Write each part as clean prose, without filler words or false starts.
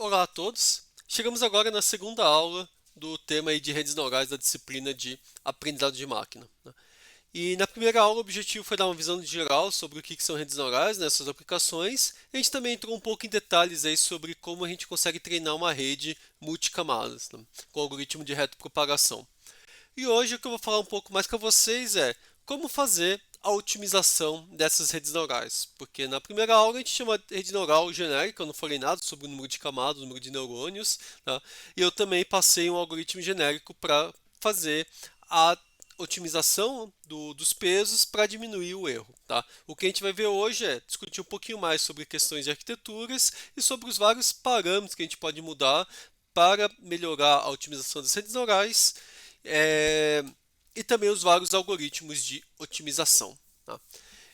Olá a todos! Chegamos agora na segunda aula do tema aí de redes neurais da disciplina de aprendizado de máquina, né? E na primeira aula o objetivo foi dar uma visão geral sobre o que são redes neurais, né, suas aplicações. A gente também entrou um pouco em detalhes aí sobre como a gente consegue treinar uma rede multicamadas, né, com algoritmo de retropropagação. E hoje o que eu vou falar um pouco mais com vocês é como fazer a otimização dessas redes neurais. Porque na primeira aula a gente chama de rede neural genérica, eu não falei nada sobre o número de camadas, o número de neurônios, tá? E eu também passei um algoritmo genérico para fazer a otimização dos pesos para diminuir o erro, tá? O que a gente vai ver hoje é discutir um pouquinho mais sobre questões de arquiteturas e sobre os vários parâmetros que a gente pode mudar para melhorar a otimização das redes neurais, é, e também os vários algoritmos de otimização, tá?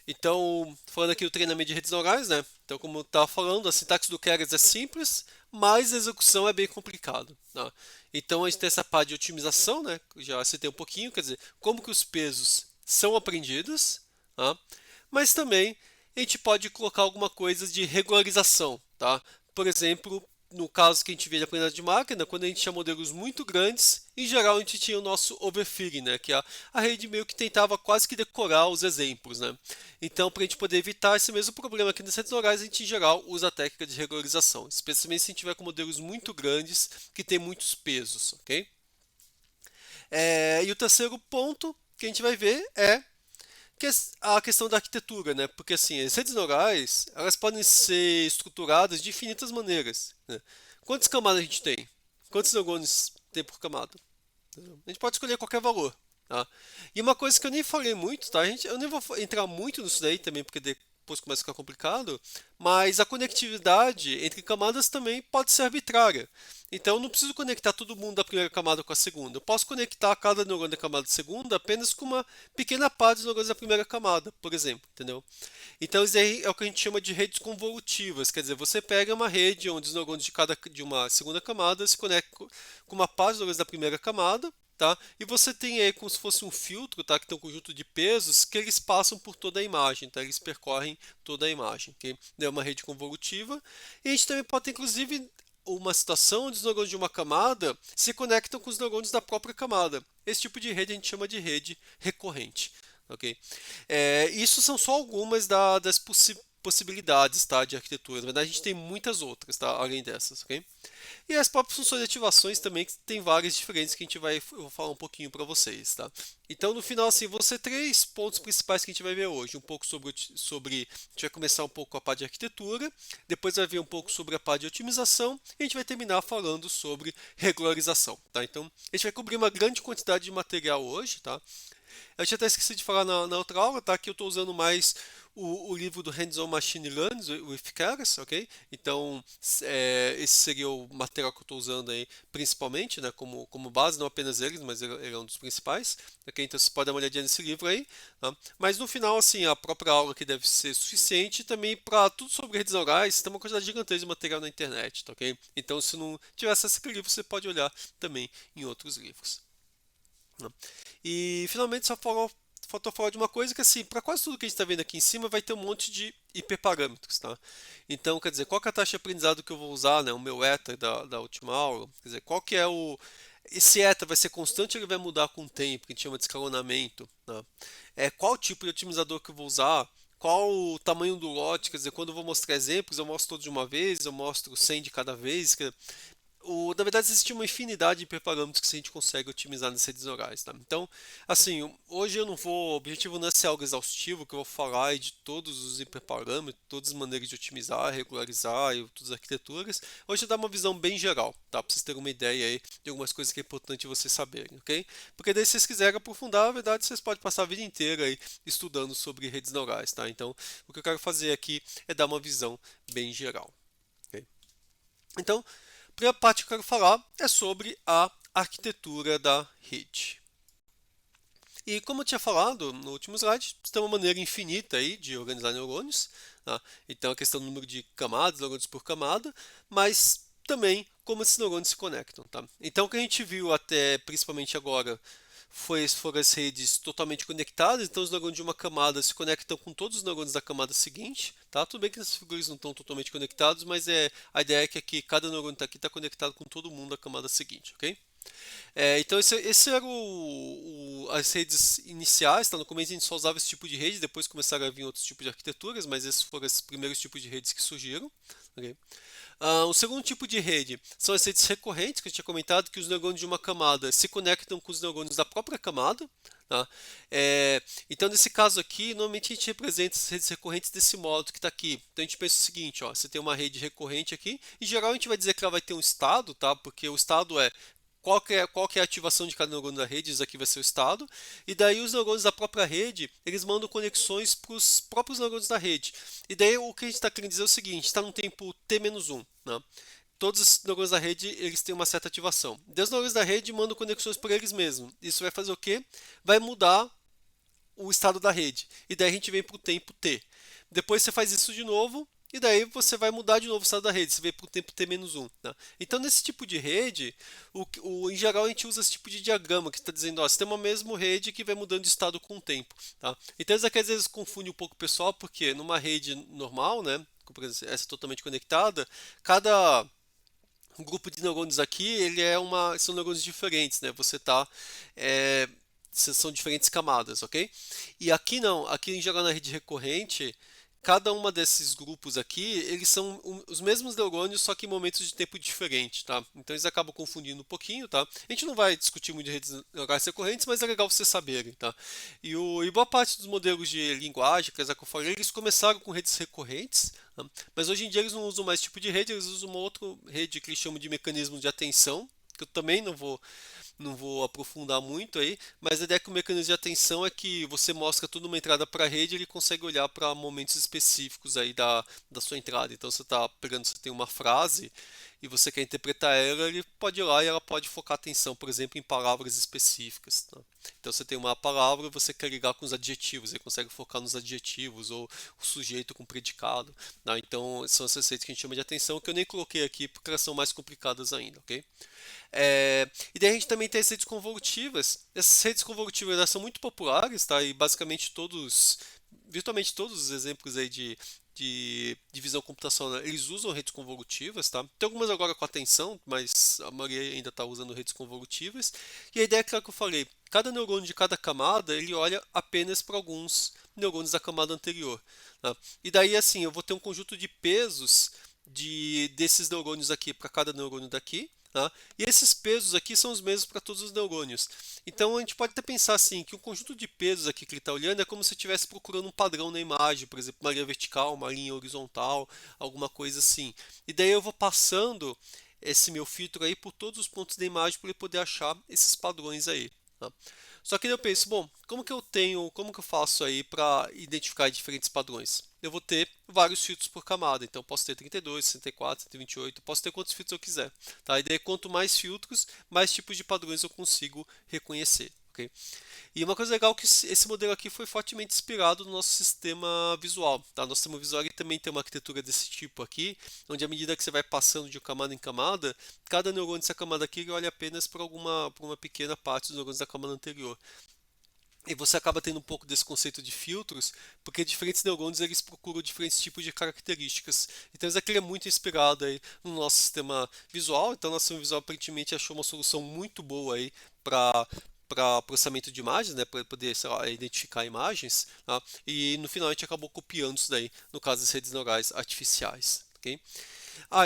Então, falando aqui do treinamento de redes neurais, né? Então, como eu estava falando, a sintaxe do Keras é simples, mas a execução é bem complicada, tá? Então, a gente tem essa parte de otimização, né? Que eu já citei um pouquinho, quer dizer, como que os pesos são aprendidos, tá? Mas também a gente pode colocar alguma coisa de regularização, tá? Por exemplo, no caso que a gente vê de aprendizado de máquina, quando a gente tinha modelos muito grandes, em geral a gente tinha o nosso overfitting, né, que a rede meio que tentava quase que decorar os exemplos, né. Então, para a gente poder evitar esse mesmo problema aqui nas redes neurais, a gente em geral usa a técnica de regularização, especialmente se a gente tiver com modelos muito grandes que tem muitos pesos, ok? E o terceiro ponto que a gente vai ver é a questão da arquitetura, né? Porque assim, as redes neurais, elas podem ser estruturadas de infinitas maneiras, né? Quantas camadas a gente tem? Quantos neurônios tem por camada? A gente pode escolher qualquer valor, tá? E uma coisa que eu nem falei muito, tá? Eu nem vou entrar muito nisso daí também, porque depois começa a ficar complicado, mas a conectividade entre camadas também pode ser arbitrária. Então eu não preciso conectar todo mundo da primeira camada com a segunda. Eu posso conectar cada neurônio da camada segunda apenas com uma pequena parte dos neurônios da primeira camada, por exemplo, entendeu? Então isso aí é o que a gente chama de redes convolutivas, quer dizer, você pega uma rede onde os neurônios de uma segunda camada se conectam com uma parte dos neurônios da primeira camada, tá? E você tem aí como se fosse um filtro, tá? Que tem um conjunto de pesos que eles passam por toda a imagem, tá? Eles percorrem toda a imagem, ok? É uma rede convolutiva. E a gente também pode ter, inclusive, uma situação onde os neurônios de uma camada se conectam com os neurônios da própria camada. Esse tipo de rede a gente chama de rede recorrente. Ok? Isso são só algumas das possibilidades, tá, de arquitetura. Na verdade, a gente tem muitas outras, tá, além dessas, ok? E as próprias funções de ativações também, que tem várias diferentes que eu vou falar um pouquinho para vocês, tá? Então, no final, assim, vão ser três pontos principais que a gente vai ver hoje. Um pouco sobre a gente vai começar um pouco com a parte de arquitetura, depois vai ver um pouco sobre a parte de otimização, e a gente vai terminar falando sobre regularização, tá? Então, a gente vai cobrir uma grande quantidade de material hoje, tá? Eu tinha até esquecido de falar na outra aula, tá? Que eu estou usando mais o livro do Hands-on Machine Learning with Keras, ok? Então, esse seria o material que eu estou usando aí, principalmente, né? Como base, não apenas eles, mas ele é um dos principais, ok? Então, você pode dar uma olhadinha nesse livro aí, tá? Mas no final, assim, a própria aula que deve ser suficiente também para tudo sobre redes neurais, tem uma quantidade gigantesca de material na internet, tá, ok? Então, se não tiver acesso àquele livro, você pode olhar também em outros livros, né? E finalmente faltou falar de uma coisa que assim, para quase tudo que a gente está vendo aqui em cima vai ter um monte de hiperparâmetros, tá? Então, quer dizer, qual que é a taxa de aprendizado que eu vou usar, né? O meu eta da última aula, quer dizer, qual que é o esse eta vai ser constante ou ele vai mudar com o tempo, que a gente chama de escalonamento, né? Qual tipo de otimizador que eu vou usar? Qual o tamanho do lote? Quer dizer, quando eu vou mostrar exemplos, eu mostro todos de uma vez, eu mostro 100 de cada vez. Na verdade, existe uma infinidade de hiperparâmetros que a gente consegue otimizar nas redes neurais, tá? Então, assim, hoje eu não vou, o objetivo não é ser algo exaustivo, que eu vou falar aí de todos os hiperparâmetros, todas as maneiras de otimizar, regularizar e todas as arquiteturas. Hoje eu dar uma visão bem geral, tá? Para vocês terem uma ideia aí de algumas coisas que é importante vocês saberem, ok? Porque daí se vocês quiserem aprofundar, na verdade, vocês podem passar a vida inteira aí estudando sobre redes neurais, tá? Então, o que eu quero fazer aqui é dar uma visão bem geral, ok? Então, a primeira parte que eu quero falar é sobre a arquitetura da rede. E como eu tinha falado no último slide, você tem uma maneira infinita aí de organizar neurônios, tá? Então a questão do número de camadas, neurônios por camada, mas também como esses neurônios se conectam, tá? Então o que a gente viu até principalmente agora foram as redes totalmente conectadas, então os neurônios de uma camada se conectam com todos os neurônios da camada seguinte, tá? Tudo bem que essas figuras não estão totalmente conectados, mas a ideia é que aqui cada neurônio está aqui está conectado com todo mundo da camada seguinte, ok? Então esse era as redes iniciais, tá? No começo a gente só usava esse tipo de rede, depois começaram a vir outros tipos de arquiteturas, mas esses foram os primeiros tipos de redes que surgiram, ok? O segundo tipo de rede são as redes recorrentes, que eu tinha comentado que os neurônios de uma camada se conectam com os neurônios da própria camada. Tá? Então, nesse caso aqui, normalmente a gente representa as redes recorrentes desse modo que está aqui. Então, a gente pensa o seguinte: ó, você tem uma rede recorrente aqui, em geral a gente vai dizer que ela vai ter um estado, tá? Porque o estado é qual que é a ativação de cada neurônio da rede, isso aqui vai ser o estado, e daí os neurônios da própria rede, eles mandam conexões para os próprios neurônios da rede. E daí o que a gente está querendo dizer é o seguinte: está no tempo t-1, né? Todos os neurônios da rede eles têm uma certa ativação. Daí os neurônios da rede mandam conexões por eles mesmos. Isso vai fazer o quê? Vai mudar o estado da rede. E daí a gente vem para o tempo t. Depois você faz isso de novo, e daí você vai mudar de novo o estado da rede, você vem para o tempo t-1. Tá? Então, nesse tipo de rede, em geral a gente usa esse tipo de diagrama que está dizendo, ó, você tem uma mesma rede que vai mudando de estado com o tempo. Tá? Então, isso aqui às vezes confunde um pouco o pessoal, porque numa rede normal, né, por exemplo, essa totalmente conectada, cada grupo de neurônios aqui, são neurônios diferentes, né? São diferentes camadas, ok? E aqui não, aqui em geral na rede recorrente, cada uma desses grupos aqui, eles são os mesmos neurônios, só que em momentos de tempo diferentes, tá? Então eles acabam confundindo um pouquinho, tá? A gente não vai discutir muito de redes neurais recorrentes, mas é legal vocês saberem, tá? E boa parte dos modelos de linguagem, que eu falei, eles começaram com redes recorrentes, tá? Mas hoje em dia eles não usam mais esse tipo de rede, eles usam uma outra rede que eles chamam de mecanismo de atenção, que eu também não vou aprofundar muito aí, mas a ideia que o mecanismo de atenção é que você mostra toda uma entrada para a rede, ele consegue olhar para momentos específicos aí da sua entrada. Então você tem uma frase e você quer interpretar ela, ele pode ir lá e ela pode focar a atenção, por exemplo, em palavras específicas. Tá? Então você tem uma palavra, você quer ligar com os adjetivos, ele consegue focar nos adjetivos ou o sujeito com predicado. Tá? Então são essas receitas que a gente chama de atenção, que eu nem coloquei aqui porque elas são mais complicadas ainda, ok? E daí a gente também tem as redes convolutivas. Essas redes convolutivas elas são muito populares, tá? E basicamente virtualmente todos os exemplos aí de divisão computacional, eles usam redes convolutivas, tá? Tem algumas agora com atenção, mas a maioria ainda está usando redes convolutivas. E a ideia é aquela que eu falei, cada neurônio de cada camada, ele olha apenas para alguns neurônios da camada anterior. Tá? E daí assim, eu vou ter um conjunto de pesos desses neurônios aqui para cada neurônio daqui. Tá? E esses pesos aqui são os mesmos para todos os neurônios. Então a gente pode até pensar assim, que um conjunto de pesos aqui que ele está olhando é como se estivesse procurando um padrão na imagem, por exemplo, uma linha vertical, uma linha horizontal, alguma coisa assim. E daí eu vou passando esse meu filtro aí por todos os pontos da imagem para ele poder achar esses padrões aí. Tá? Só que daí eu penso, bom, como que eu faço aí para identificar diferentes padrões? Eu vou ter vários filtros por camada, então eu posso ter 32, 64, 128, posso ter quantos filtros eu quiser. Tá? E daí quanto mais filtros, mais tipos de padrões eu consigo reconhecer. Okay? E uma coisa legal é que esse modelo aqui foi fortemente inspirado no nosso sistema visual. Tá? Nosso sistema visual também tem uma arquitetura desse tipo aqui, onde à medida que você vai passando de camada em camada, cada neurônio dessa camada aqui olha apenas por uma pequena parte dos neurônios da camada anterior. E você acaba tendo um pouco desse conceito de filtros, porque diferentes neurônios eles procuram diferentes tipos de características. Então isso aqui é muito inspirado aí no nosso sistema visual. Então nosso sistema visual aparentemente achou uma solução muito boa aí para processamento de imagens, né, para poder, sei lá, identificar imagens, tá? E no final a gente acabou copiando isso daí, no caso das redes neurais artificiais, ok?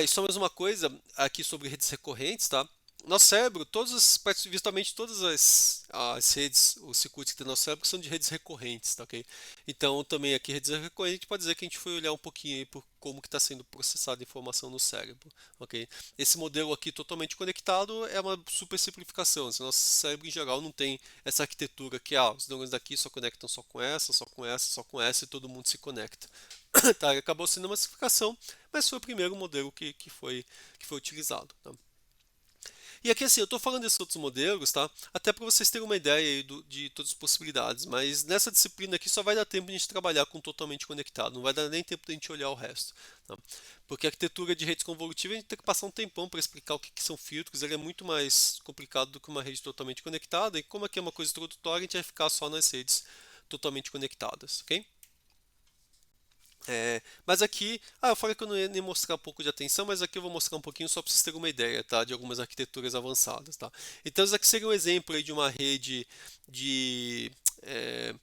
E só mais uma coisa aqui sobre redes recorrentes, tá? Nosso cérebro, virtualmente todas as redes, os circuitos que tem no nosso cérebro são de redes recorrentes, tá ok? Então também aqui redes recorrentes pode dizer que a gente foi olhar um pouquinho aí por como que está sendo processada a informação no cérebro, ok? Esse modelo aqui totalmente conectado é uma super simplificação, assim, nosso cérebro em geral não tem essa arquitetura que os neurônios daqui só conectam só com essa, só com essa, só com essa e todo mundo se conecta. Tá, acabou sendo uma simplificação, mas foi o primeiro modelo que foi utilizado. Tá? E aqui assim, eu estou falando desses outros modelos, tá? Até para vocês terem uma ideia aí de todas as possibilidades, mas nessa disciplina aqui só vai dar tempo de a gente trabalhar com totalmente conectado, não vai dar nem tempo de a gente olhar o resto, tá? Porque a arquitetura de redes convolutivas a gente tem que passar um tempão para explicar o que, que são filtros, ele é muito mais complicado do que uma rede totalmente conectada, e como aqui é uma coisa introdutória, a gente vai ficar só nas redes totalmente conectadas, ok? Mas aqui, eu falei que eu não ia nem mostrar um pouco de atenção, mas aqui eu vou mostrar um pouquinho só para vocês terem uma ideia, tá, de algumas arquiteturas avançadas, tá? Então isso aqui seria um exemplo aí de uma rede de, é,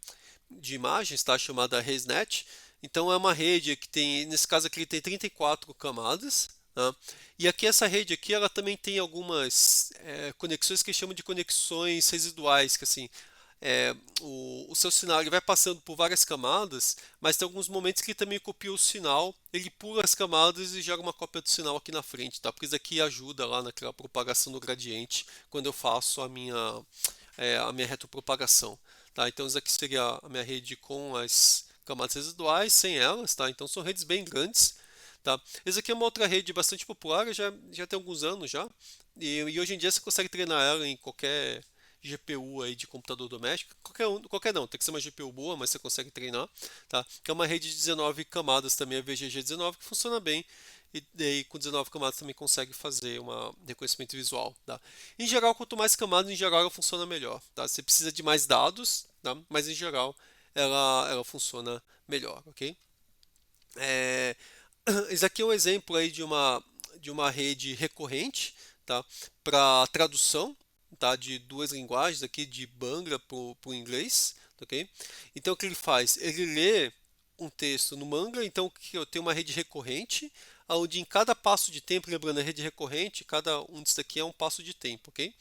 de imagens, tá, chamada ResNet. Então é uma rede que tem, nesse caso aqui ele tem 34 camadas, tá? E aqui essa rede aqui, ela também tem algumas conexões que chamam de conexões residuais, que assim, o seu sinal ele vai passando por várias camadas, mas tem alguns momentos que ele também copia o sinal, ele pula as camadas e joga uma cópia do sinal aqui na frente, tá? Porque isso aqui ajuda lá naquela propagação do gradiente quando eu faço a minha retropropagação, tá? Então isso aqui seria a minha rede com as camadas residuais, sem elas, tá? Então são redes bem grandes, tá? Essa aqui é uma outra rede bastante popular, já tem alguns anos já, e hoje em dia você consegue treinar ela em qualquer GPU aí de computador doméstico, qualquer não, tem que ser uma GPU boa, mas você consegue treinar, tá? Que é uma rede de 19 camadas também, a VGG19, que funciona bem, e daí com 19 camadas também consegue fazer um reconhecimento visual, tá? Em geral, quanto mais camadas, em geral ela funciona melhor, tá? Você precisa de mais dados, tá? Mas em geral ela funciona melhor, ok? É, esse aqui é um exemplo aí de uma rede recorrente, tá? Para tradução, tá? De duas linguagens aqui, de Bangla para o inglês, ok? Então o que ele faz? Ele lê um texto no Mangla, então que eu tenho uma rede recorrente, onde em cada passo de tempo, lembrando a rede recorrente, cada um disso aqui é um passo de tempo, ok?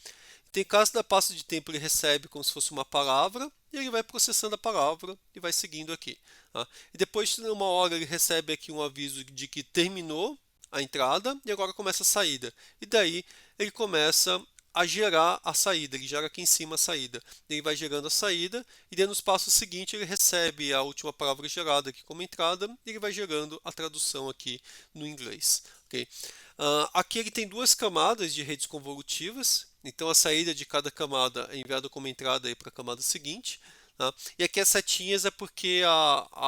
Tem caso da passo de tempo ele recebe como se fosse uma palavra e ele vai processando a palavra e vai seguindo aqui. Tá? E depois de uma hora ele recebe aqui um aviso de que terminou a entrada e agora começa a saída. E daí ele começa a gerar a saída, ele gera aqui em cima a saída. Ele vai gerando a saída e daí nos passos seguintes ele recebe a última palavra gerada aqui como entrada e ele vai gerando a tradução aqui no inglês. Okay? Aqui ele tem duas camadas de redes convolutivas, então a saída de cada camada é enviada como entrada para a camada seguinte. Tá? E aqui as setinhas é porque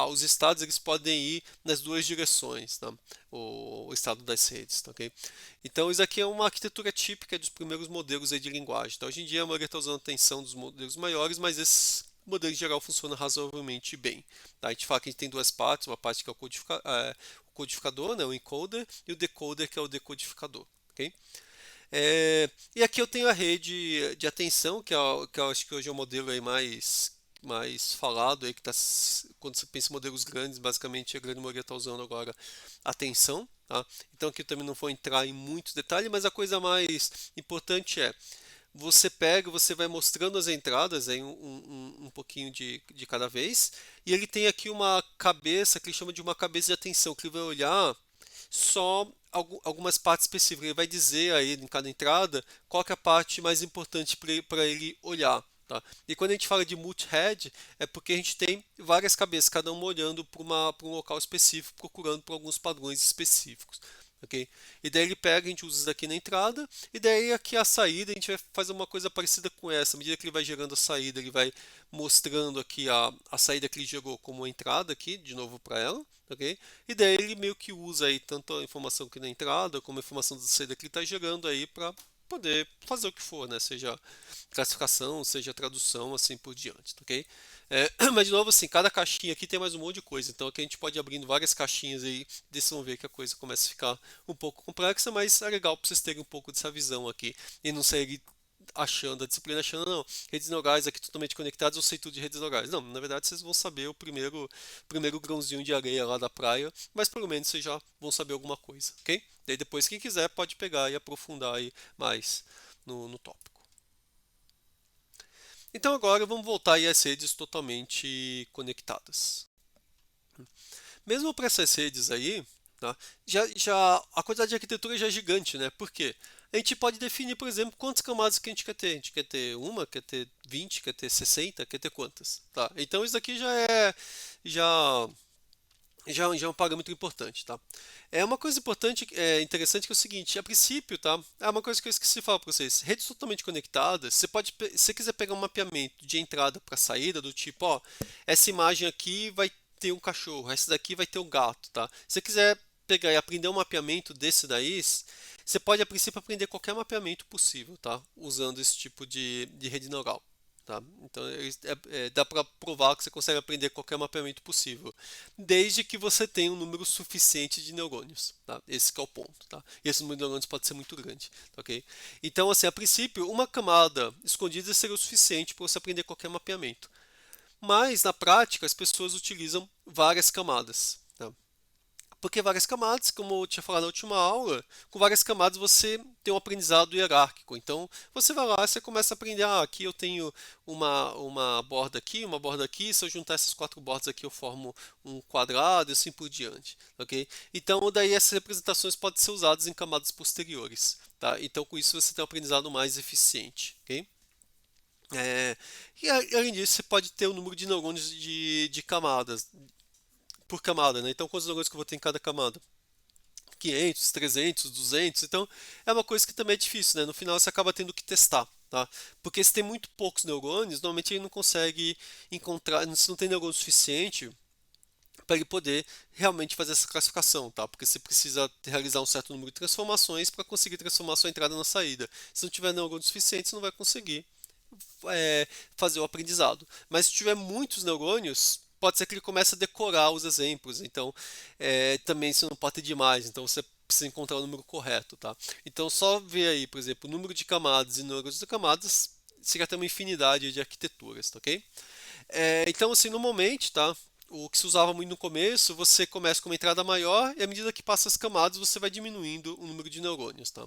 os estados eles podem ir nas duas direções, tá? O estado das redes. Tá, okay? Então isso aqui é uma arquitetura típica dos primeiros modelos aí de linguagem. Então, hoje em dia a maioria está usando a tensão dos modelos maiores, mas esse modelo em geral funciona razoavelmente bem. Tá? A gente fala que a gente tem duas partes, uma parte que é o codificador, né, o encoder, e o decoder, que é o decodificador. Okay? E aqui eu tenho a rede de atenção, que eu acho que hoje é o modelo aí mais falado, aí, que tá, quando você pensa em modelos grandes, basicamente a grande maioria está usando agora atenção. Tá? Então aqui eu também não vou entrar em muitos detalhes, mas a coisa mais importante é você vai mostrando as entradas aí um pouquinho de cada vez, e ele tem aqui uma cabeça que ele chama de uma cabeça de atenção, que ele vai olhar só algumas partes específicas. Ele vai dizer aí em cada entrada qual que é a parte mais importante para ele olhar. Tá? E quando a gente fala de multi-head, é porque a gente tem várias cabeças, cada uma olhando para um local específico, procurando por alguns padrões específicos. Okay? E daí ele pega, a gente usa isso daqui na entrada, e daí aqui a saída a gente vai fazer uma coisa parecida com essa. À medida que ele vai gerando a saída, ele vai mostrando aqui a saída que ele gerou como entrada aqui, de novo para ela. Okay? E daí ele meio que usa aí tanto a informação aqui na entrada, como a informação da saída que ele está gerando aí para poder fazer o que for, né? Seja classificação, seja tradução, assim por diante, ok? Mas de novo, assim, cada caixinha aqui tem mais um monte de coisa, então aqui a gente pode ir abrindo várias caixinhas aí, e vocês vão ver que a coisa começa a ficar um pouco complexa, mas é legal para vocês terem um pouco dessa visão aqui e não saírem achando, a disciplina achando, não, redes neurais aqui totalmente conectadas, eu sei tudo de redes neurais. Não, na verdade vocês vão saber o primeiro grãozinho de areia lá da praia, mas pelo menos vocês já vão saber alguma coisa, ok? Daí depois quem quiser pode pegar e aprofundar aí mais no tópico. Então agora vamos voltar aí às redes totalmente conectadas. Mesmo para essas redes aí, tá, a quantidade de arquitetura já é gigante, né? Por quê? A gente pode definir, por exemplo, quantas camadas que a gente quer ter. A gente quer ter uma, quer ter 20, quer ter 60, quer ter quantas. Tá? Então isso aqui já já é um parâmetro importante, tá? É uma coisa importante, interessante que é o seguinte, a princípio, tá? É uma coisa que eu esqueci de falar para vocês. Redes totalmente conectadas, você pode, se você quiser pegar um mapeamento de entrada para saída, do tipo, ó, essa imagem aqui vai ter um cachorro, essa daqui vai ter um gato, tá? Se você quiser pegar e aprender um mapeamento desse daí, você pode a princípio aprender qualquer mapeamento possível, tá? Usando esse tipo de rede neural. Tá? Então, dá para provar que você consegue aprender qualquer mapeamento possível, desde que você tenha um número suficiente de neurônios. Tá? Esse que é o ponto. Tá? E esse número de neurônios pode ser muito grande. Tá, ok? Então, assim, a princípio, uma camada escondida seria o suficiente para você aprender qualquer mapeamento. Mas, na prática, as pessoas utilizam várias camadas. Tá? Porque várias camadas, como eu tinha falado na última aula, com várias camadas você tem um aprendizado hierárquico. Então você vai lá e você começa a aprender, aqui eu tenho uma borda aqui, uma borda aqui, se eu juntar essas quatro bordas aqui eu formo um quadrado e assim por diante. Ok? Então daí essas representações podem ser usadas em camadas posteriores. Tá? Então com isso você tem um aprendizado mais eficiente. Ok? É, e além disso, você pode ter o número de neurônios de camadas, por camada, né? Então, quantos neurônios que eu vou ter em cada camada? 500, 300, 200. Então, é uma coisa que também é difícil, né? No final, você acaba tendo que testar, tá? Porque se tem muito poucos neurônios, normalmente ele não consegue encontrar, se não tem neurônio suficiente para ele poder realmente fazer essa classificação, tá? Porque você precisa realizar um certo número de transformações para conseguir transformar sua entrada na saída. Se não tiver neurônio suficiente, você não vai conseguir fazer o aprendizado. Mas se tiver muitos neurônios, pode ser que ele comece a decorar os exemplos. Então, também isso não pode ter demais. Então, você precisa encontrar o número correto, tá? Então, só ver aí, por exemplo, o número de camadas e neurônios de camadas, você já tem uma infinidade de arquiteturas, tá, ok? Então, assim, normalmente, tá? O que se usava muito no começo, você começa com uma entrada maior e à medida que passa as camadas, você vai diminuindo o número de neurônios, tá?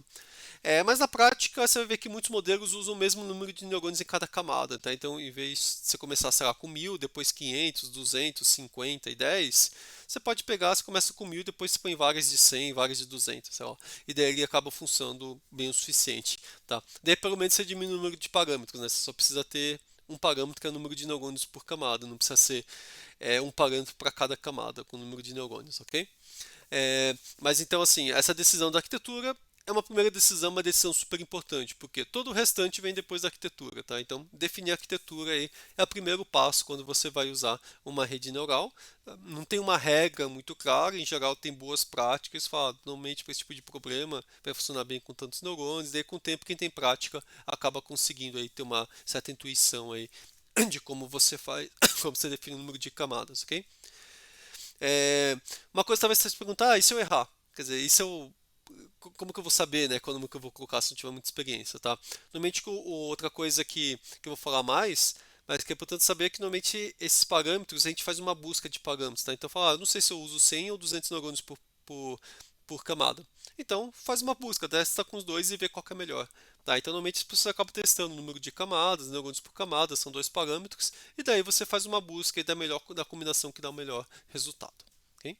Mas na prática, você vai ver que muitos modelos usam o mesmo número de neurônios em cada camada, tá? Então, em vez de você começar, sei lá, com 1000, depois 500, 200, 50 e 10, você pode pegar, você começa com 1000, depois você põe várias de 100, várias de 200, sei lá. E daí ele acaba funcionando bem o suficiente, tá? Daí, pelo menos, você diminui o número de parâmetros, né? Você só precisa ter um parâmetro que é o número de neurônios por camada, não precisa ser um parâmetro para cada camada com o número de neurônios, ok? Mas então, assim, essa decisão da arquitetura é uma primeira decisão, uma decisão super importante, porque todo o restante vem depois da arquitetura, tá? Então, definir a arquitetura aí é o primeiro passo quando você vai usar uma rede neural. Não tem uma regra muito clara, em geral tem boas práticas, fala, normalmente para esse tipo de problema vai funcionar bem com tantos neurônios, daí com o tempo quem tem prática acaba conseguindo aí ter uma certa intuição aí de como você faz, como você define o número de camadas, ok? É, uma coisa talvez você se perguntar, e se eu errar? Quer dizer, e se eu como que eu vou saber, né, quando que eu vou colocar se não tiver muita experiência, tá? Normalmente outra coisa que eu vou falar mais, mas que é importante saber é que normalmente esses parâmetros a gente faz uma busca de parâmetros, tá? Então fala, eu não sei se eu uso 100 ou 200 neurônios por, por camada. Então faz uma busca, testa com os dois e vê qual que é melhor. Tá, então normalmente as pessoas acabam testando o número de camadas, neurônios por camada, são dois parâmetros, e daí você faz uma busca e da combinação que dá o melhor resultado. Ok?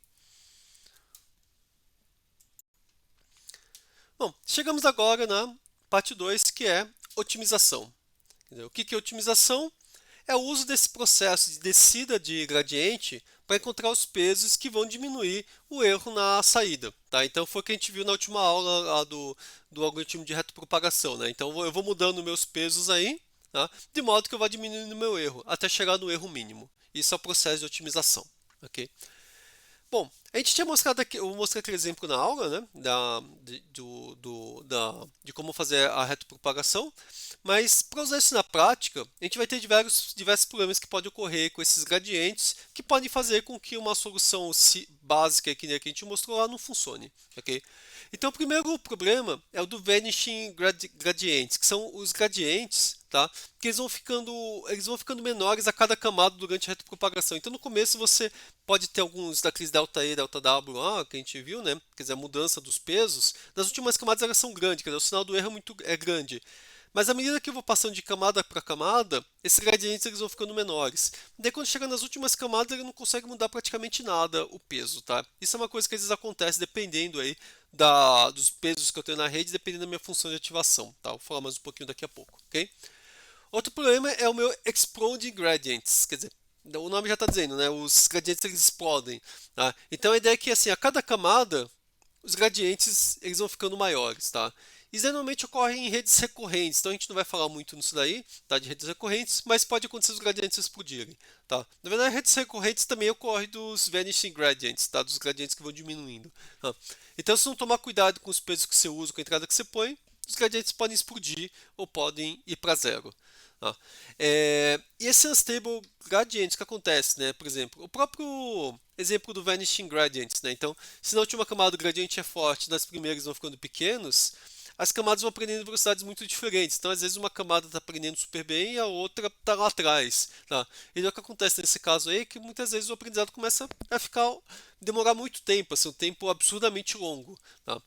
Bom, chegamos agora na parte 2, que é otimização. Entendeu? O que é otimização? É o uso desse processo de descida de gradiente para encontrar os pesos que vão diminuir o erro na saída. Tá? Então foi o que a gente viu na última aula lá do algoritmo de retropropagação. Né? Então eu vou mudando meus pesos aí, tá? De modo que eu vá diminuindo o meu erro, até chegar no erro mínimo. Isso é o processo de otimização. Ok? Bom, a gente tinha mostrado aqui, eu mostrei aquele exemplo na aula, né, de como fazer a retropropagação, mas para usar isso na prática, a gente vai ter diversos problemas que podem ocorrer com esses gradientes, que podem fazer com que uma solução básica que nem a que a gente mostrou lá não funcione, ok? Então, o primeiro problema é o do vanishing gradients, que são os gradientes, tá? Que eles vão ficando menores a cada camada durante a retropropagação. Então, no começo você pode ter alguns daqueles delta E, delta W lá, que a gente viu, né? Quer dizer, a mudança dos pesos. Nas últimas camadas elas são grandes, quer dizer, o sinal do erro é grande. Mas à medida que eu vou passando de camada para camada, esses gradientes eles vão ficando menores. Daí quando chega nas últimas camadas, ele não consegue mudar praticamente nada o peso, tá? Isso é uma coisa que às vezes acontece dependendo aí dos pesos que eu tenho na rede, dependendo da minha função de ativação, tá? Vou falar mais um pouquinho daqui a pouco, ok? Outro problema é o meu exploding gradients, quer dizer, o nome já está dizendo, né? Os gradientes eles explodem, tá? Então a ideia é que assim, a cada camada os gradientes eles vão ficando maiores, tá? E geralmente ocorre em redes recorrentes, então a gente não vai falar muito nisso daí, tá? De redes recorrentes, mas pode acontecer os gradientes explodirem, tá? Na verdade, redes recorrentes também ocorre dos vanishing gradients, tá? Dos gradientes que vão diminuindo, tá? Então, se não tomar cuidado com os pesos que você usa, com a entrada que você põe, os gradientes podem explodir ou podem ir para zero. Tá? E esse unstable gradients que acontece, né? Por exemplo, o próprio exemplo do vanishing gradients, né? Então, se na última camada o gradiente é forte, nas primeiras vão ficando pequenos, as camadas vão aprendendo velocidades muito diferentes. Então, às vezes, uma camada está aprendendo super bem e a outra está lá atrás. Tá? E o que acontece nesse caso aí é que muitas vezes o aprendizado começa a demorar muito tempo, assim, um tempo absurdamente longo. Tá?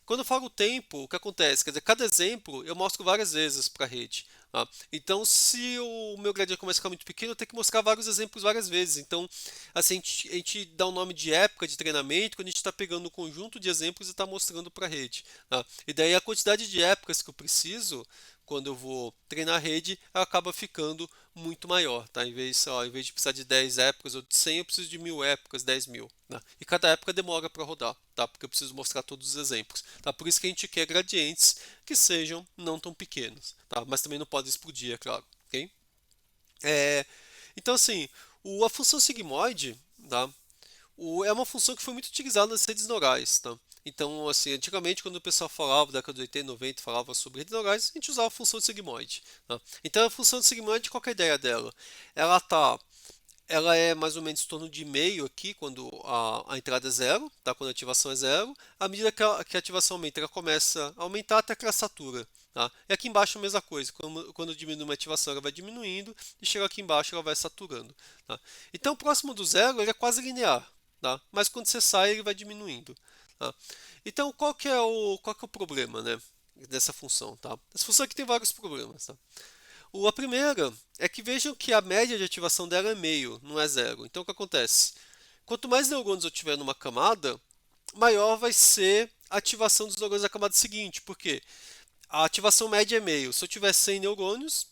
Quando eu falo tempo, o que acontece? Quer dizer, cada exemplo eu mostro várias vezes para a rede. Tá? Então, se o meu gradiente começa a ficar muito pequeno, eu tenho que mostrar vários exemplos várias vezes. Então, assim, a gente dá um nome de época de treinamento quando a gente está pegando um conjunto de exemplos e está mostrando para a rede. Tá? E daí a quantidade de épocas que eu preciso, quando eu vou treinar a rede, ela acaba ficando muito maior. Tá? Em vez de precisar de 10 épocas ou de 100, eu preciso de 1000 épocas, 10.000. Tá? E cada época demora para rodar, tá? Porque eu preciso mostrar todos os exemplos. Tá? Por isso que a gente quer gradientes que sejam não tão pequenos, tá? Mas também não podem explodir, é claro. Okay? É, então, assim, a função sigmoide, tá? É uma função que foi muito utilizada nas redes neurais, tá? Então, assim, antigamente, quando o pessoal falava, da década de 80 e 90, falava sobre redes neurais, a gente usava a função de sigmoide. Tá? Então, a função de sigmoide, qual que é a ideia dela? Ela tá ela é mais ou menos em torno de meio aqui, quando a entrada é zero, tá? Quando a ativação é zero. À medida que a ativação aumenta, ela começa a aumentar até que ela satura. Tá? E aqui embaixo a mesma coisa, quando diminui uma ativação, ela vai diminuindo, e chega aqui embaixo, ela vai saturando. Tá? Então, próximo do zero, ele é quase linear, tá? Mas quando você sai, ele vai diminuindo. Tá? Então, qual que é o problema, né, dessa função? Tá? Essa função aqui tem vários problemas. Tá? A primeira é que vejam que a média de ativação dela é meio, não é zero. Então o que acontece? Quanto mais neurônios eu tiver numa camada, maior vai ser a ativação dos neurônios da camada seguinte. Por quê? A ativação média é meio. Se eu tiver 100 neurônios,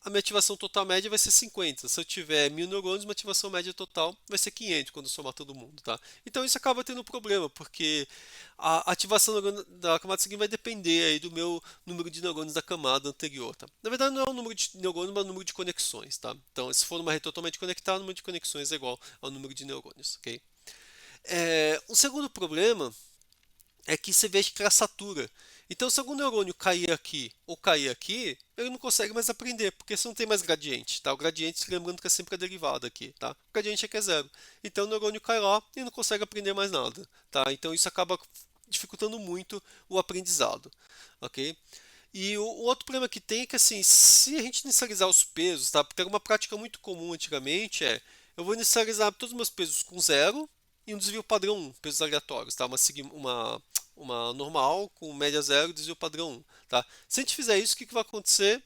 a minha ativação total média vai ser 50. Se eu tiver 1000 neurônios, minha ativação média total vai ser 500 quando eu somar todo mundo, tá? Então isso acaba tendo um problema, porque a ativação da camada seguinte vai depender aí do meu número de neurônios da camada anterior, tá? Na verdade não é o número de neurônios, mas é o número de conexões, tá? Então se for uma rede totalmente conectada, o número de conexões é igual ao número de neurônios, ok? Um segundo problema é que você vê que ela satura. Então, se algum neurônio cair aqui ou cair aqui, ele não consegue mais aprender, porque você não tem mais gradiente, tá? O gradiente, lembrando que é sempre a derivada aqui, tá? O gradiente aqui é zero. Então, o neurônio cai lá e não consegue aprender mais nada, tá? Então, isso acaba dificultando muito o aprendizado, ok? E o outro problema que tem é que, assim, se a gente inicializar os pesos, tá? Porque era uma prática muito comum antigamente, eu vou inicializar todos os meus pesos com zero e um desvio padrão 1, pesos aleatórios, tá? Uma normal com média zero e desvio padrão 1, tá? Se a gente fizer isso, o que vai acontecer?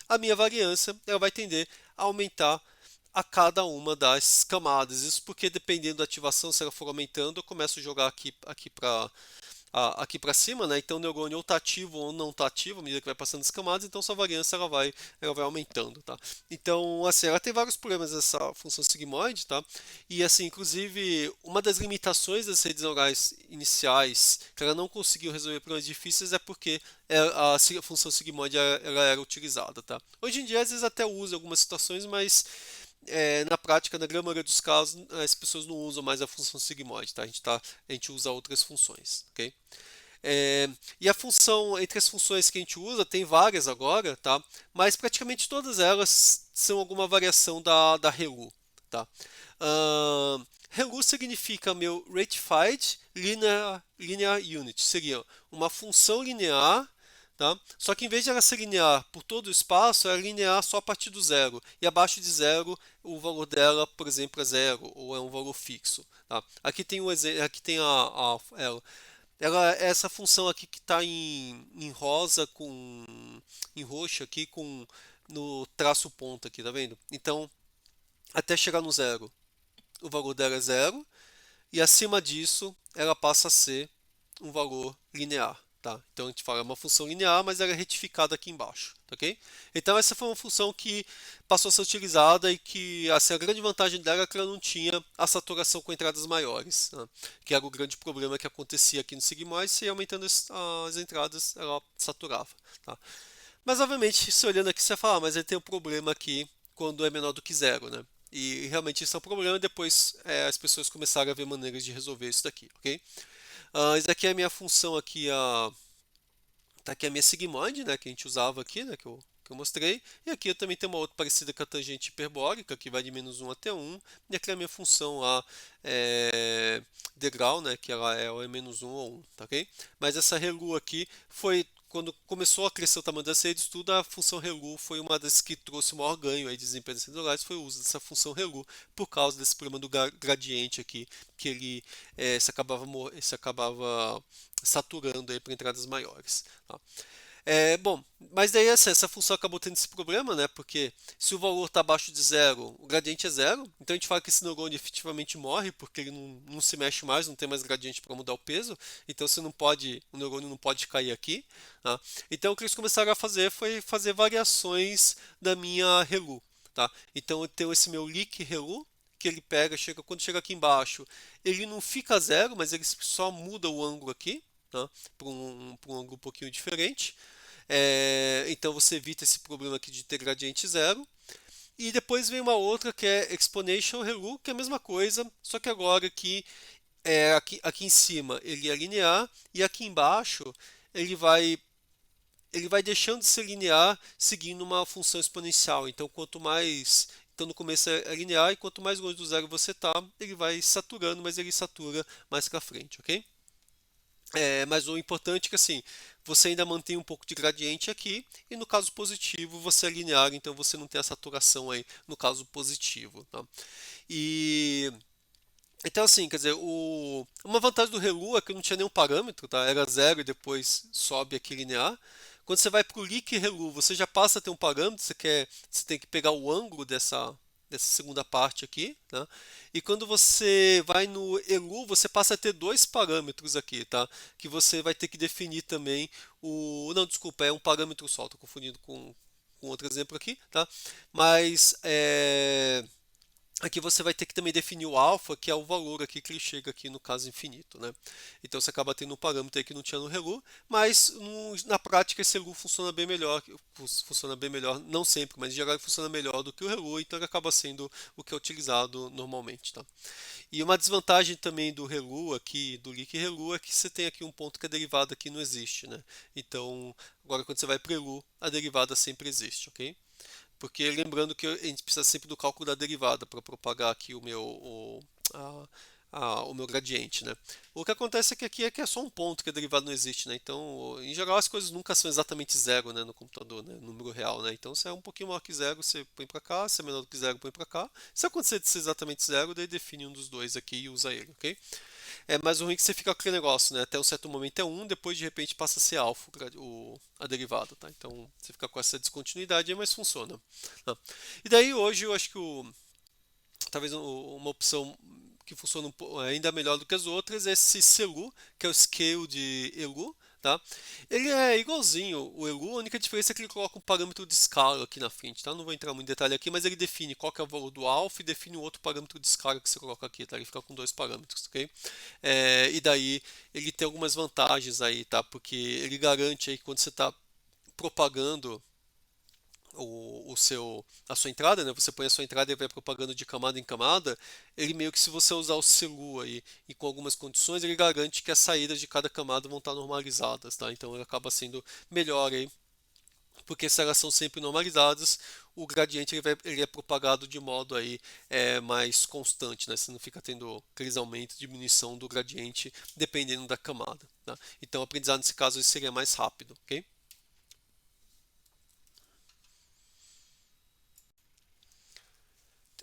A minha variância ela vai tender a aumentar a cada uma das camadas. Isso porque dependendo da ativação, se ela for aumentando, eu começo a jogar aqui para cima, né? Então o neurônio ou está ativo ou não está ativo à medida que vai passando as camadas, então sua variância ela vai aumentando, tá? Então, assim, ela tem vários problemas essa função sigmoide, tá? E assim, inclusive, uma das limitações das redes neurais iniciais que ela não conseguiu resolver problemas difíceis é porque a função sigmoide ela era utilizada, tá? Hoje em dia, às vezes até usa em algumas situações, mas na prática, na grande maioria dos casos, as pessoas não usam mais a função sigmoide, tá? A gente usa outras funções, ok? E a função, entre as funções que a gente usa, tem várias agora, tá? Mas praticamente todas elas são alguma variação da ReLU, tá? ReLU significa meu Ratified Linear Unit, seria uma função linear, tá? Só que em vez de ela ser linear por todo o espaço, ela é linear só a partir do zero. E abaixo de zero, o valor dela, por exemplo, é zero, ou é um valor fixo. Tá? Aqui tem aqui tem essa função aqui que está em rosa em roxo aqui com no traço ponta aqui, tá vendo? Então, até chegar no zero, o valor dela é zero, e acima disso, ela passa a ser um valor linear. Tá? Então a gente fala é uma função linear, mas ela é retificada aqui embaixo, tá ok? Então essa foi uma função que passou a ser utilizada e que assim, a grande vantagem dela é que ela não tinha a saturação com entradas maiores, né? Que era o grande problema que acontecia aqui no Sigmoid, se aumentando as entradas ela saturava. Tá? Mas obviamente, se olhando aqui, você fala, mas ele tem um problema aqui quando é menor do que zero, né? E realmente isso é um problema, e depois as pessoas começaram a ver maneiras de resolver isso daqui, ok? Isso daqui é a minha função aqui, tá aqui a minha sigmoide, né, que a gente usava aqui, né, que eu mostrei. E aqui eu também tenho uma outra parecida com a tangente hiperbólica, que vai de -1 até 1. E aqui é a minha função a degrau, né, que ela é ou é -1 ou 1, tá ok? Mas essa relu aqui foi quando começou a crescer o tamanho das redes, tudo a função relu foi uma das que trouxe o maior ganho aí de desempenho das redes neurais, foi o uso dessa função relu por causa desse problema do gradiente aqui, que ele se acabava saturando aí para entradas maiores. Tá? Bom, mas daí assim, essa função acabou tendo esse problema, né? Porque se o valor está abaixo de zero, o gradiente é zero, então a gente fala que esse neurônio efetivamente morre porque ele não se mexe mais, não tem mais gradiente para mudar o peso, então você não pode, o neurônio não pode cair aqui. Tá? Então o que eles começaram a fazer foi fazer variações da minha ReLU. Tá? Então eu tenho esse meu leak ReLU, que ele pega, quando chega aqui embaixo, ele não fica zero, mas ele só muda o ângulo aqui, tá? Para um ângulo um pouquinho diferente. Então você evita esse problema aqui de ter gradiente zero. E depois vem uma outra que é Exponential ReLU, que é a mesma coisa, só que agora aqui em cima ele é linear e aqui embaixo ele vai ele vai deixando de ser linear seguindo uma função exponencial. Então, então no começo é linear e quanto mais longe do zero você está, ele vai saturando, mas ele satura mais para frente, ok? Mas o importante é que assim, você ainda mantém um pouco de gradiente aqui e no caso positivo você é linear, então você não tem a saturação aí no caso positivo. Tá? E então assim, quer dizer, uma vantagem do ReLU é que não tinha nenhum parâmetro, tá? Era zero e depois sobe aqui linear. Quando você vai para o Leak ReLU, você já passa a ter um parâmetro, você tem que pegar o ângulo dessa segunda parte aqui, tá? E quando você vai no ELU, você passa a ter dois parâmetros aqui, tá? Que você vai ter que definir também não, desculpa, é um parâmetro só, estou confundindo com outro exemplo aqui, tá? Mas aqui você vai ter que também definir o alfa, que é o valor aqui que ele chega aqui no caso infinito, né? Então você acaba tendo um parâmetro aí que não tinha no ReLU, mas na prática esse ReLU funciona bem melhor, não sempre, mas em geral ele funciona melhor do que o ReLU, então ele acaba sendo o que é utilizado normalmente, tá? E uma desvantagem também do ReLU aqui, do Leak ReLU, é que você tem aqui um ponto que a derivada aqui não existe, né? Então, agora quando você vai para o ReLU, a derivada sempre existe, ok? Porque lembrando que a gente precisa sempre do cálculo da derivada para propagar aqui o meu gradiente, né? O que acontece aqui é que é só um ponto que a derivada não existe, né? Então, em geral, as coisas nunca são exatamente zero, né, no computador, né, número real, né? Então, se é um pouquinho maior que zero, você põe para cá, se é menor do que zero, põe para cá. Se acontecer de ser exatamente zero, daí define um dos dois aqui e usa ele, ok? Mais o ruim é que você fica com aquele negócio, né? Até um certo momento é um, depois de repente passa a ser alfa a derivada, tá? Então você fica com essa descontinuidade, mas funciona. Tá? E daí hoje eu acho que talvez uma opção que funciona ainda melhor do que as outras é esse CELU, que é o Scale de ELU. Tá? Ele é igualzinho o ELU, a única diferença é que ele coloca um parâmetro de escala aqui na frente. Tá? Não vou entrar muito em detalhe aqui, mas ele define qual que é o valor do alfa e define o outro parâmetro de escala que você coloca aqui. Tá? Ele fica com dois parâmetros. Ok? E daí ele tem algumas vantagens aí, tá? Porque ele garante aí que quando você está propagando a sua entrada, né? Você põe a sua entrada e vai propagando de camada em camada. Ele meio que se você usar o CELU aí e com algumas condições, ele garante que as saídas de cada camada vão estar normalizadas, tá? Então ele acaba sendo melhor aí, porque se elas são sempre normalizadas, o gradiente ele é propagado de modo aí mais constante, né? Você não fica tendo aqueles aumentos, diminuição do gradiente dependendo da camada, tá? Então o aprendizado nesse caso seria mais rápido, ok?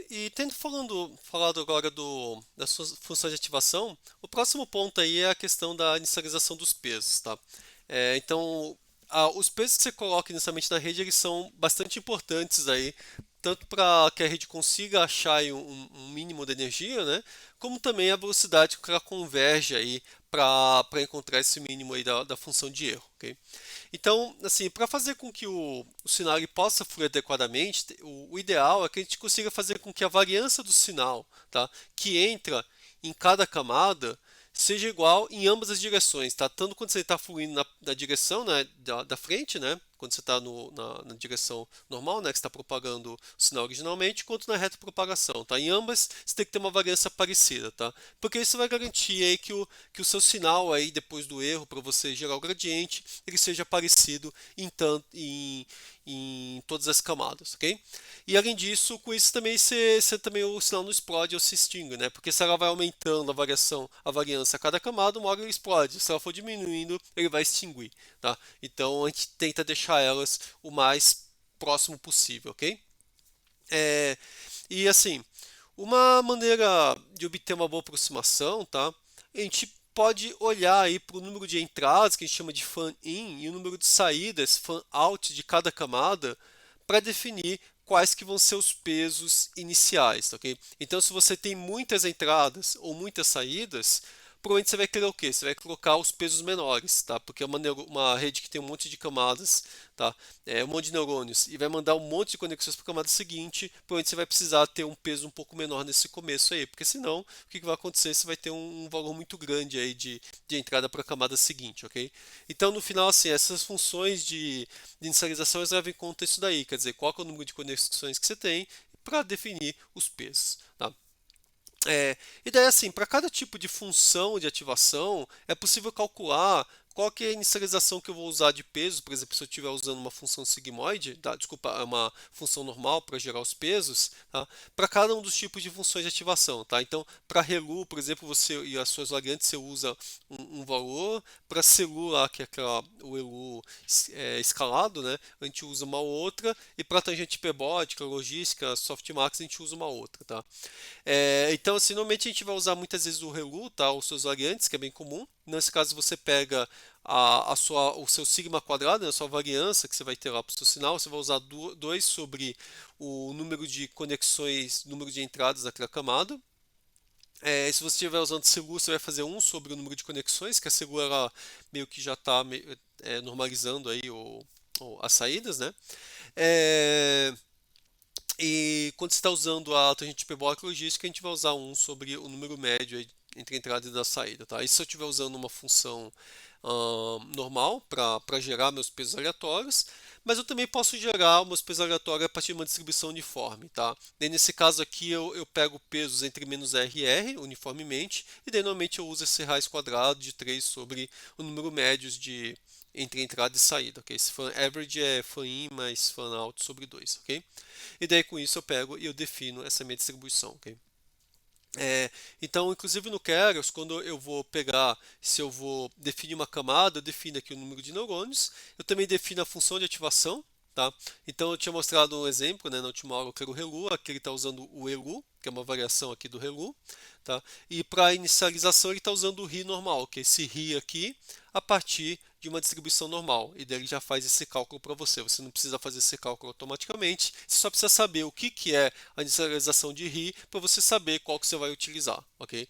E tendo falado agora das suas funções de ativação, o próximo ponto aí é a questão da inicialização dos pesos, tá? Então, os pesos que você coloca inicialmente na rede, eles são bastante importantes aí tanto para que a rede consiga achar aí um mínimo de energia, né, como também a velocidade que ela converge aí para encontrar esse mínimo aí da função de erro, ok? Então, assim, para fazer com que o sinal ele possa fluir adequadamente, o ideal é que a gente consiga fazer com que a variância do sinal, tá, que entra em cada camada seja igual em ambas as direções, tá? Tanto quando você está fluindo na direção, né, da frente, né, quando você está na direção normal, né, que está propagando o sinal originalmente, quanto na reta propagação, tá? Em ambas você tem que ter uma variância parecida, tá? Porque isso vai garantir aí que o seu sinal aí depois do erro para você gerar o gradiente, ele seja parecido em todas as camadas, ok? E além disso, com isso também também o sinal não explode ou se extingue, né? Porque se ela vai aumentando a variância a cada camada, uma hora ele explode. Se ela for diminuindo, ele vai extinguir, tá? Então a gente tenta deixar elas o mais próximo possível, ok? É, e assim, uma maneira de obter uma boa aproximação, tá? A gente pode olhar aí para o número de entradas, que a gente chama de fan-in, e o número de saídas, fan-out, de cada camada, para definir quais que vão ser os pesos iniciais, tá, ok? Então, se você tem muitas entradas ou muitas saídas, provavelmente você vai querer o quê? Você vai colocar os pesos menores, tá? Porque é uma rede que tem um monte de camadas, tá? Um monte de neurônios e vai mandar um monte de conexões para a camada seguinte, provavelmente você vai precisar ter um peso um pouco menor nesse começo aí, porque senão o que vai acontecer? Você vai ter um valor muito grande aí de entrada para a camada seguinte, ok? Então no final, assim, essas funções de inicialização elas levam em conta isso daí, quer dizer, qual é o número de conexões que você tem para definir os pesos, tá? E daí, assim, para cada tipo de função de ativação, é possível calcular qual que é a inicialização que eu vou usar de peso. Por exemplo, se eu estiver usando uma função sigmoide, tá? Desculpa, uma função normal para gerar os pesos, tá? Para cada um dos tipos de funções de ativação, tá? Então, para ReLU, por exemplo, você e as suas variantes, você usa um valor. Para CeLU, lá, que é o ELU escalado, né? A gente usa uma outra. E para tangente hiperbólica, logística, softmax, a gente usa uma outra, tá? Então, assim, normalmente a gente vai usar muitas vezes o ReLU, tá? Os seus variantes, que é bem comum. Nesse caso, você pega o seu sigma quadrado, né, a sua variância que você vai ter lá para o seu sinal. Você vai usar 2 sobre o número de conexões, número de entradas daquela camada. Se você estiver usando CeLU, você vai fazer 1 sobre o número de conexões, que a CeLU ela meio que já está normalizando aí as saídas, né? É, e quando você está usando a tangente hiperbólica logística, a gente vai usar 1 sobre o número médio aí entre a entrada e da saída, tá? E se eu estiver usando uma função normal para gerar meus pesos aleatórios, mas eu também posso gerar meus pesos aleatórios a partir de uma distribuição uniforme, tá? E nesse caso aqui eu pego pesos entre menos R e R uniformemente, e daí normalmente eu uso esse raiz quadrado de 3 sobre o número médio entre entrada e saída, ok? Esse fan average é fan in mais fan out sobre 2, ok? E daí com isso eu pego e eu defino essa minha distribuição, ok? Então, inclusive no Keras, quando eu vou pegar, se eu vou definir uma camada, eu defino aqui o número de neurônios, eu também defino a função de ativação, tá? Então eu tinha mostrado um exemplo, né, na última aula que era o ReLU, aqui ele está usando o ELU, que é uma variação aqui do ReLU, tá? E para inicialização ele está usando o RI normal, que é esse RI aqui, a partir de uma distribuição normal, e daí ele já faz esse cálculo para você. Você não precisa fazer esse cálculo automaticamente, você só precisa saber o que é a inicialização de RI para você saber qual que você vai utilizar, ok?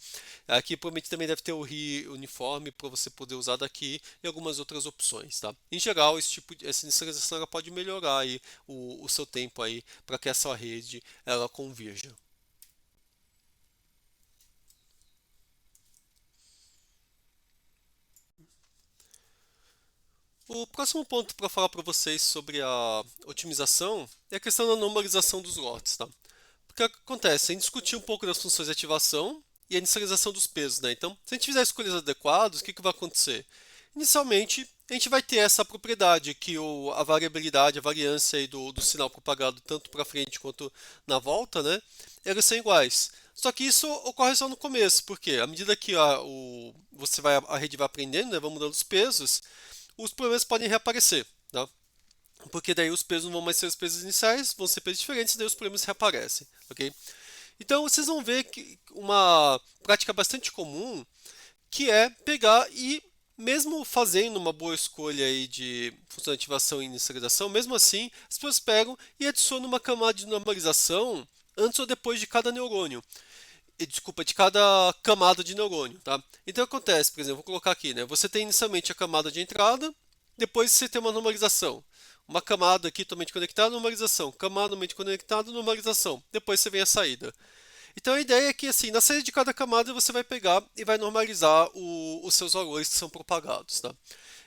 Aqui provavelmente também deve ter o RI uniforme para você poder usar daqui e algumas outras opções, tá? Em geral, essa inicialização ela pode melhorar aí o seu tempo aí para que essa rede ela convirja. O próximo ponto para falar para vocês sobre a otimização é a questão da normalização dos lotes, tá? Porque o que acontece? A gente discutiu um pouco das funções de ativação e a inicialização dos pesos, né? Então, se a gente fizer escolhas adequadas, o que vai acontecer? Inicialmente, a gente vai ter essa propriedade que a variabilidade, a variância aí do sinal propagado tanto para frente quanto na volta, né? Elas são iguais. Só que isso ocorre só no começo, porque à medida que a rede vai aprendendo, né, vai mudando os pesos, os problemas podem reaparecer, tá? Porque daí os pesos não vão mais ser os pesos iniciais, vão ser pesos diferentes, e daí os problemas reaparecem, ok? Então vocês vão ver que uma prática bastante comum que é pegar e mesmo fazendo uma boa escolha aí de função de ativação e inicialização, mesmo assim, as pessoas pegam e adicionam uma camada de normalização antes ou depois de cada neurônio. Desculpa, de cada camada de neurônio, tá? Então acontece, por exemplo, vou colocar aqui, né? Você tem inicialmente a camada de entrada, depois você tem uma normalização. Uma camada aqui totalmente conectada, normalização. Camada totalmente conectada, normalização. Depois você vem a saída. Então a ideia é que assim, na saída de cada camada você vai pegar e vai normalizar os seus valores que são propagados, tá?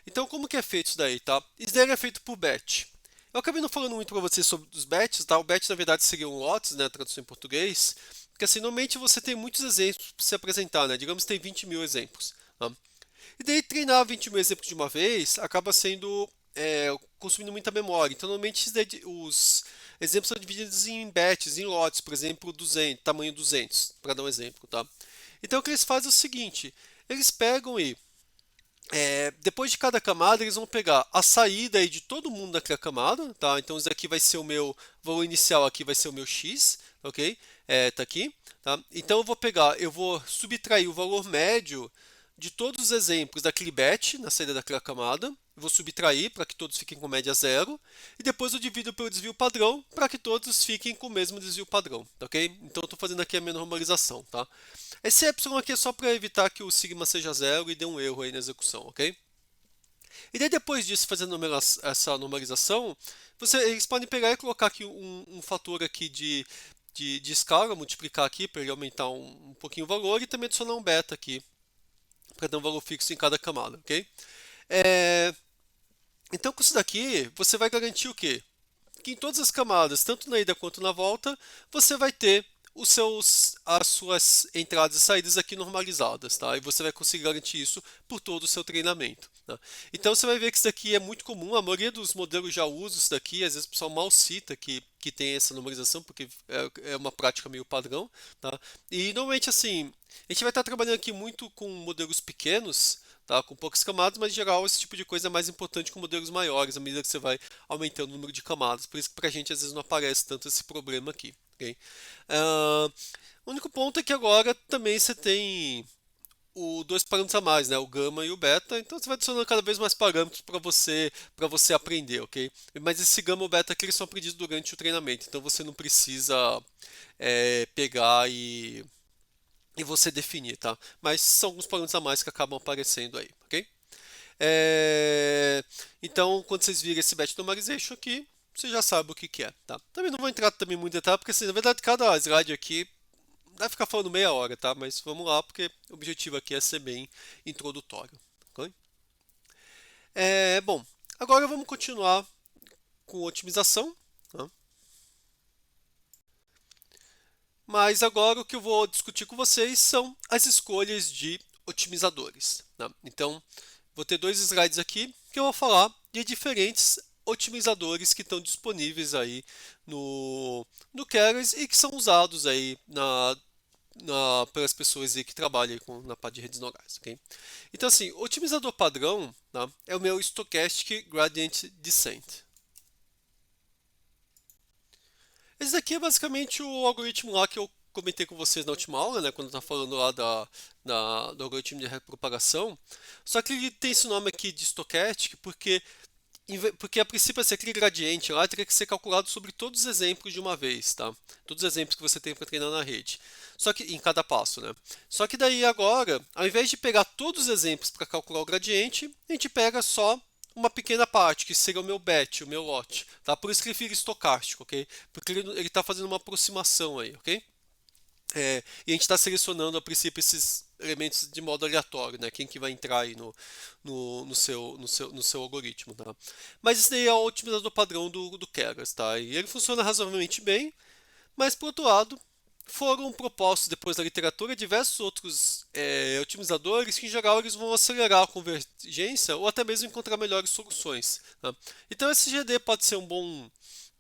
Então como que é feito isso daí, tá? Isso daí é feito por batch. Eu acabei não falando muito para vocês sobre os batches, tá? O batch na verdade seriam lotes, né, tradução em português, porque assim, normalmente você tem muitos exemplos para se apresentar, né? Digamos que tem 20 mil exemplos, tá? E daí treinar 20 mil exemplos de uma vez acaba sendo consumindo muita memória. Então normalmente os exemplos são divididos em batches, em lotes, por exemplo, 200, tamanho 200, para dar um exemplo, tá? Então o que eles fazem é o seguinte, eles pegam e depois de cada camada, eles vão pegar a saída aí de todo mundo daquela camada, tá? Então isso aqui vai ser o meu valor inicial, aqui vai ser o meu x, ok? Tá aqui, tá? Então eu vou subtrair o valor médio de todos os exemplos daquele batch na saída daquela camada, vou subtrair para que todos fiquem com média zero, e depois eu divido pelo desvio padrão para que todos fiquem com o mesmo desvio padrão, tá ok? Então eu estou fazendo aqui a minha normalização, tá? Esse epsilon aqui é só para evitar que o sigma seja zero e dê um erro aí na execução, ok? E daí depois disso, fazendo essa normalização, eles podem pegar e colocar aqui um fator aqui de escala, multiplicar aqui para ele aumentar um pouquinho o valor e também adicionar um beta aqui para dar um valor fixo em cada camada, ok? É, então com isso daqui, você vai garantir o quê? Que em todas as camadas, tanto na ida quanto na volta, você vai ter as suas entradas e saídas aqui normalizadas, tá? E você vai conseguir garantir isso por todo o seu treinamento, tá? Então você vai ver que isso daqui é muito comum, a maioria dos modelos já usa isso daqui, às vezes o pessoal mal cita que tem essa normalização, porque é uma prática meio padrão, tá? E normalmente assim, a gente vai estar trabalhando aqui muito com modelos pequenos, tá? Com poucas camadas, mas em geral esse tipo de coisa é mais importante com modelos maiores, à medida que você vai aumentando o número de camadas. Por isso que para a gente às vezes não aparece tanto esse problema aqui. Okay? O único ponto é que agora também você tem dois parâmetros a mais, né? O gama e o beta. Então você vai adicionando cada vez mais parâmetros para você aprender, ok? Mas esse gama e o beta aqui eles são aprendidos durante o treinamento, então você não precisa pegar e você definir, tá? Mas são alguns parâmetros a mais que acabam aparecendo aí, ok? É, Então, quando vocês virem esse batch normalization aqui, você já sabe o que que é, tá? Também não vou entrar também muito em detalhe, porque assim, na verdade cada slide aqui vai ficar falando meia hora, tá? Mas vamos lá, porque o objetivo aqui é ser bem introdutório, ok? Bom, agora vamos continuar com otimização, tá? Mas agora o que eu vou discutir com vocês são as escolhas de otimizadores, tá? Então, vou ter dois slides aqui que eu vou falar de diferentes otimizadores que estão disponíveis aí no Keras e que são usados aí pelas pessoas aí que trabalham aí na parte de redes neurais, ok? Então assim, o otimizador padrão, tá, é o meu Stochastic Gradient Descent. Esse daqui é basicamente o algoritmo lá que eu comentei com vocês na última aula, né, quando eu estava falando lá do algoritmo de repropagação. Só que ele tem esse nome aqui de stochastic porque a princípio assim, aquele gradiente lá teria que ser calculado sobre todos os exemplos de uma vez, tá? Todos os exemplos que você tem para treinar na rede. Só que em cada passo, né? Só que daí agora, ao invés de pegar todos os exemplos para calcular o gradiente, a gente pega só uma pequena parte, que seria o meu bet, o meu lote, tá? Por isso que ele fica estocástico, ok? Porque ele está fazendo uma aproximação aí, ok? E a gente está selecionando a princípio esses elementos de modo aleatório, né? Quem que vai entrar aí no seu algoritmo, tá? Mas isso daí é o otimizador padrão do Keras, tá? E ele funciona razoavelmente bem, mas por outro lado, foram propostos depois da literatura diversos outros otimizadores que em geral eles vão acelerar a convergência ou até mesmo encontrar melhores soluções, tá? Então esse GD pode ser um bom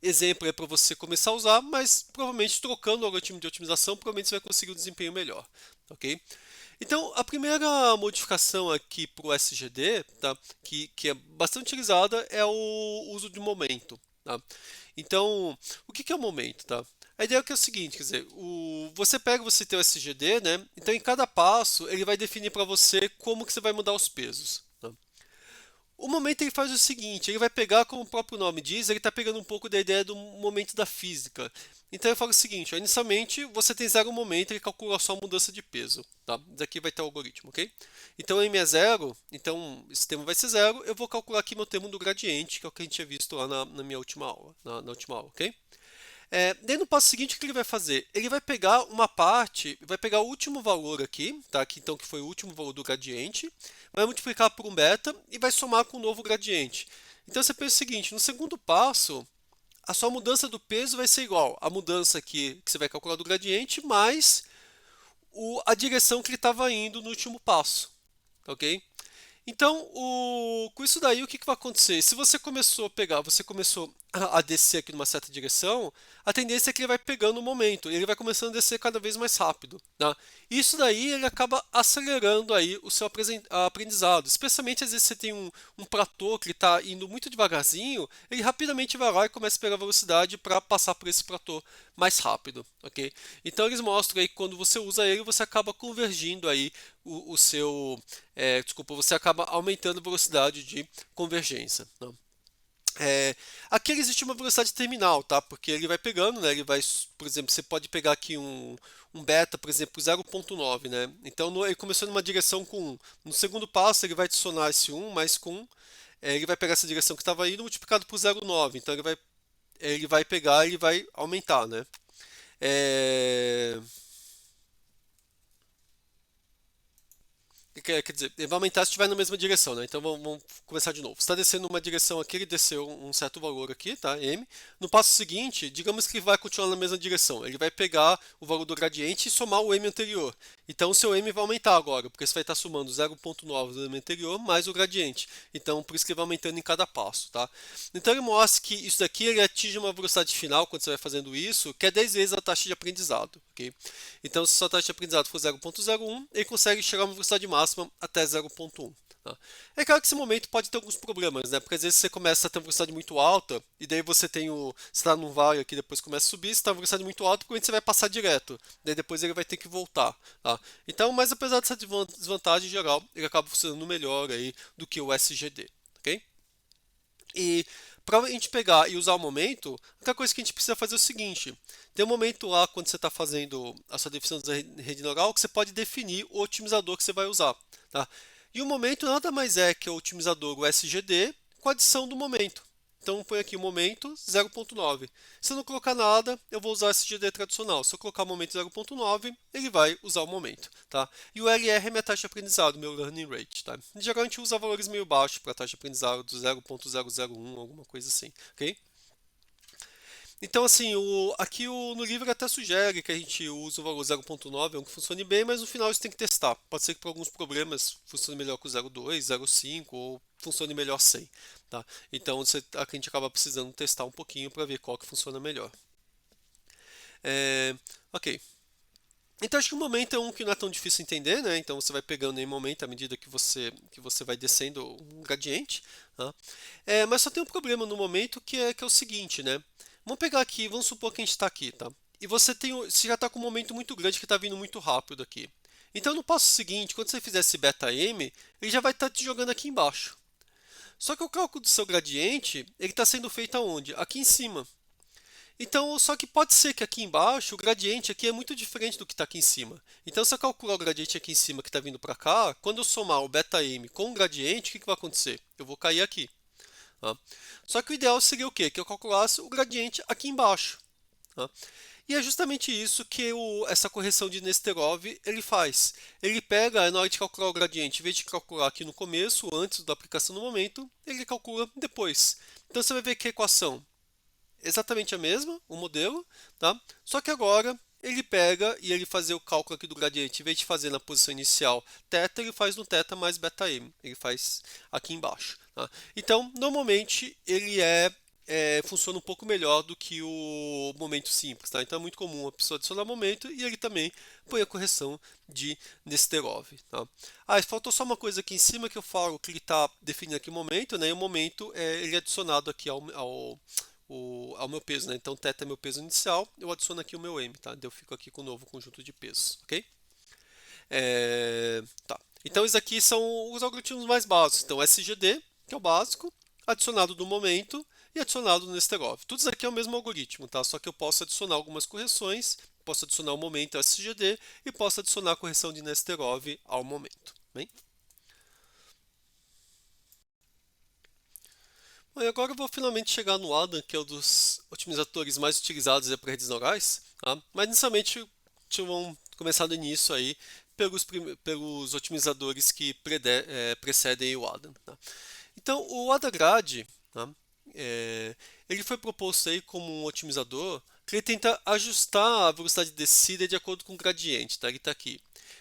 exemplo para você começar a usar, mas provavelmente trocando o algoritmo de otimização, provavelmente você vai conseguir um desempenho melhor, ok? Então, a primeira modificação aqui para o SGD, tá, que é bastante utilizada, é o uso de momento. Tá? Então, o que é o momento? Tá? A ideia é que é o seguinte, quer dizer, você tem o SGD, né? Então em cada passo ele vai definir para você como que você vai mudar os pesos. Tá? O momento ele faz o seguinte, ele vai pegar, como o próprio nome diz, ele está pegando um pouco da ideia do momento da física. Então ele fala o seguinte, ó, inicialmente você tem zero momento, ele calcula só a mudança de peso, tá? Daqui vai ter o algoritmo, ok? Então m é zero, então esse termo vai ser zero, eu vou calcular aqui meu termo do gradiente, que é o que a gente tinha visto lá na minha última aula, na última aula, ok? Daí no passo seguinte, o que ele vai fazer? Ele vai pegar uma parte, vai pegar o último valor aqui, tá? Aqui, então que foi o último valor do gradiente, vai multiplicar por um beta e vai somar com um novo gradiente. Então você pensa o seguinte, no segundo passo, a sua mudança do peso vai ser igual à mudança aqui que você vai calcular do gradiente, mais a direção que ele estava indo no último passo, ok? Então, com isso daí, o que vai acontecer? Se você começou a pegar, você começou a descer aqui numa certa direção, a tendência é que ele vai pegando o momento, ele vai começando a descer cada vez mais rápido, tá? Isso daí ele acaba acelerando aí o seu aprendizado, especialmente às vezes você tem um platô que está indo muito devagarzinho, ele rapidamente vai lá e começa a pegar velocidade para passar por esse platô mais rápido, ok? Então eles mostram aí que quando você usa ele, você acaba convergindo aí o seu, desculpa, você acaba aumentando a velocidade de convergência. Né? Aqui existe uma velocidade terminal, tá? Porque ele vai pegando, né? Ele vai, por exemplo, você pode pegar aqui um beta, por exemplo, 0.9, né? Então ele começou numa direção com 1. No segundo passo ele vai adicionar esse 1 mais com 1. Ele vai pegar essa direção que estava indo multiplicado por 0.9. Então ele vai pegar, ele vai aumentar, né? É, quer dizer, ele vai aumentar se estiver na mesma direção, né? Então vamos começar de novo. Você está descendo uma direção aqui, ele desceu um certo valor aqui, tá? M. No passo seguinte, digamos que ele vai continuar na mesma direção. Ele vai pegar o valor do gradiente e somar o M anterior. Então o seu M vai aumentar agora, porque você vai estar somando 0.9 do M anterior mais o gradiente. Então por isso que ele vai aumentando em cada passo, tá? Então ele mostra que isso daqui ele atinge uma velocidade final quando você vai fazendo isso, que é 10 vezes a taxa de aprendizado, ok? Então se a sua taxa de aprendizado for 0.01, ele consegue chegar a uma velocidade máxima até 0.1. Tá? É claro que esse momento pode ter alguns problemas, né? Porque às vezes você começa a ter uma velocidade muito alta, e daí você tem você está num vale aqui, depois começa a subir, você está uma velocidade muito alta, provavelmente você vai passar direto. Daí depois ele vai ter que voltar. Tá? Então, mas apesar dessa desvantagem geral, ele acaba funcionando melhor aí do que o SGD. Ok? E para a gente pegar e usar o momento, a única coisa que a gente precisa fazer é o seguinte: tem um momento lá quando você está fazendo a sua definição da rede neural que você pode definir o otimizador que você vai usar. Tá? E o momento nada mais é que o otimizador, o SGD, com a adição do momento. Então põe aqui o momento 0.9. Se eu não colocar nada, eu vou usar o SGD tradicional. Se eu colocar o momento 0.9, ele vai usar o momento. Tá? E o LR é minha taxa de aprendizado, meu learning rate. Tá? Em geral a gente usa valores meio baixos para a taxa de aprendizado, 0.001, alguma coisa assim. Ok? Então, assim, aqui no livro até sugere que a gente use o valor 0.9, é um que funcione bem, mas no final isso tem que testar. Pode ser que por alguns problemas funcione melhor com 0.2, 0.5 ou funcione melhor sem. Tá? Então, a gente acaba precisando testar um pouquinho para ver qual que funciona melhor. Ok. Então, acho que o momento é um que não é tão difícil entender, né? Então, você vai pegando em momento à medida que você vai descendo um gradiente. Tá? Mas só tem um problema no momento que é o seguinte, né? Vamos pegar aqui, vamos supor que a gente está aqui, tá? E você já está com um momento muito grande que está vindo muito rápido aqui. Então, no passo seguinte, quando você fizer esse beta m, ele já vai estar te jogando aqui embaixo. Só que o cálculo do seu gradiente, ele está sendo feito aonde? Aqui em cima. Então, só que pode ser que aqui embaixo o gradiente aqui é muito diferente do que está aqui em cima. Então, se eu calcular o gradiente aqui em cima que está vindo para cá, quando eu somar o beta m com o gradiente, o que vai acontecer? Eu vou cair aqui. Tá? Só que o ideal seria o quê? Que eu calculasse o gradiente aqui embaixo. Tá? E é justamente isso que essa correção de Nesterov ele faz. Ele pega, na hora de calcular o gradiente, em vez de calcular aqui no começo, antes da aplicação no momento, ele calcula depois. Então você vai ver que a equação é exatamente a mesma, o modelo, tá? Só que agora ele pega e ele fazer o cálculo aqui do gradiente, em vez de fazer na posição inicial θ, ele faz no θ mais βm, ele faz aqui embaixo. Tá? Então, normalmente ele funciona um pouco melhor do que o momento simples. Tá? Então é muito comum a pessoa adicionar momento e ele também põe a correção de Nesterov. Tá? Faltou só uma coisa aqui em cima que eu falo que ele está definindo aqui o momento, né? E o momento ele é adicionado aqui ao meu peso, né? Então, θ é meu peso inicial, eu adiciono aqui o meu m, tá? Eu fico aqui com o novo conjunto de pesos, ok? Tá. Então, esses aqui são os algoritmos mais básicos. Então, SGD, que é o básico, adicionado do momento e adicionado do Nesterov. Tudo isso aqui é o mesmo algoritmo, tá? Só que eu posso adicionar algumas correções, posso adicionar o momento SGD e posso adicionar a correção de Nesterov ao momento. Bem? Bom, e agora eu vou finalmente chegar no Adam, que é um dos otimizadores mais utilizados para redes neurais, tá? Mas inicialmente tinham começado nisso aí pelos otimizadores que precedem o Adam. Tá? Então, o AdaGrad, tá? Ele foi proposto aí como um otimizador que ele tenta ajustar a velocidade de descida de acordo com o gradiente, tá? Ele está aqui.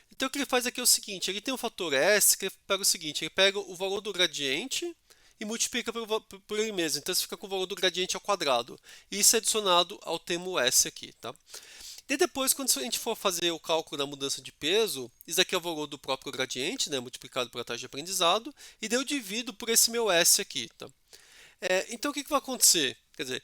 Então, o que ele faz aqui é o seguinte, ele tem um fator S que ele pega o seguinte, ele pega o valor do gradiente e multiplica por ele mesmo. Então, você fica com o valor do gradiente ao quadrado. E isso é adicionado ao termo S aqui, tá? E depois, quando a gente for fazer o cálculo da mudança de peso, isso aqui é o valor do próprio gradiente, né, multiplicado pela taxa de aprendizado, e daí eu divido por esse meu S aqui. Tá? Então, o que vai acontecer? Quer dizer,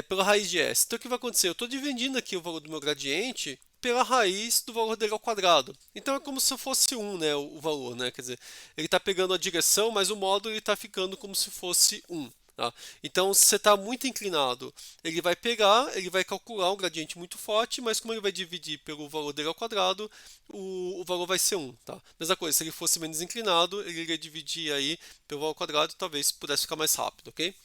pela raiz de S. Então, o que vai acontecer? Eu estou dividindo aqui o valor do meu gradiente pela raiz do valor dele ao quadrado. Então, é como se fosse 1, né, o valor. Né? Quer dizer, ele está pegando a direção, mas o módulo está ficando como se fosse 1. Tá? Então, se você está muito inclinado, ele vai pegar, ele vai calcular um gradiente muito forte, mas como ele vai dividir pelo valor dele ao quadrado, o valor vai ser 1. Tá? Mesma coisa, se ele fosse menos inclinado, ele iria dividir aí pelo valor ao quadrado, talvez pudesse ficar mais rápido, ok?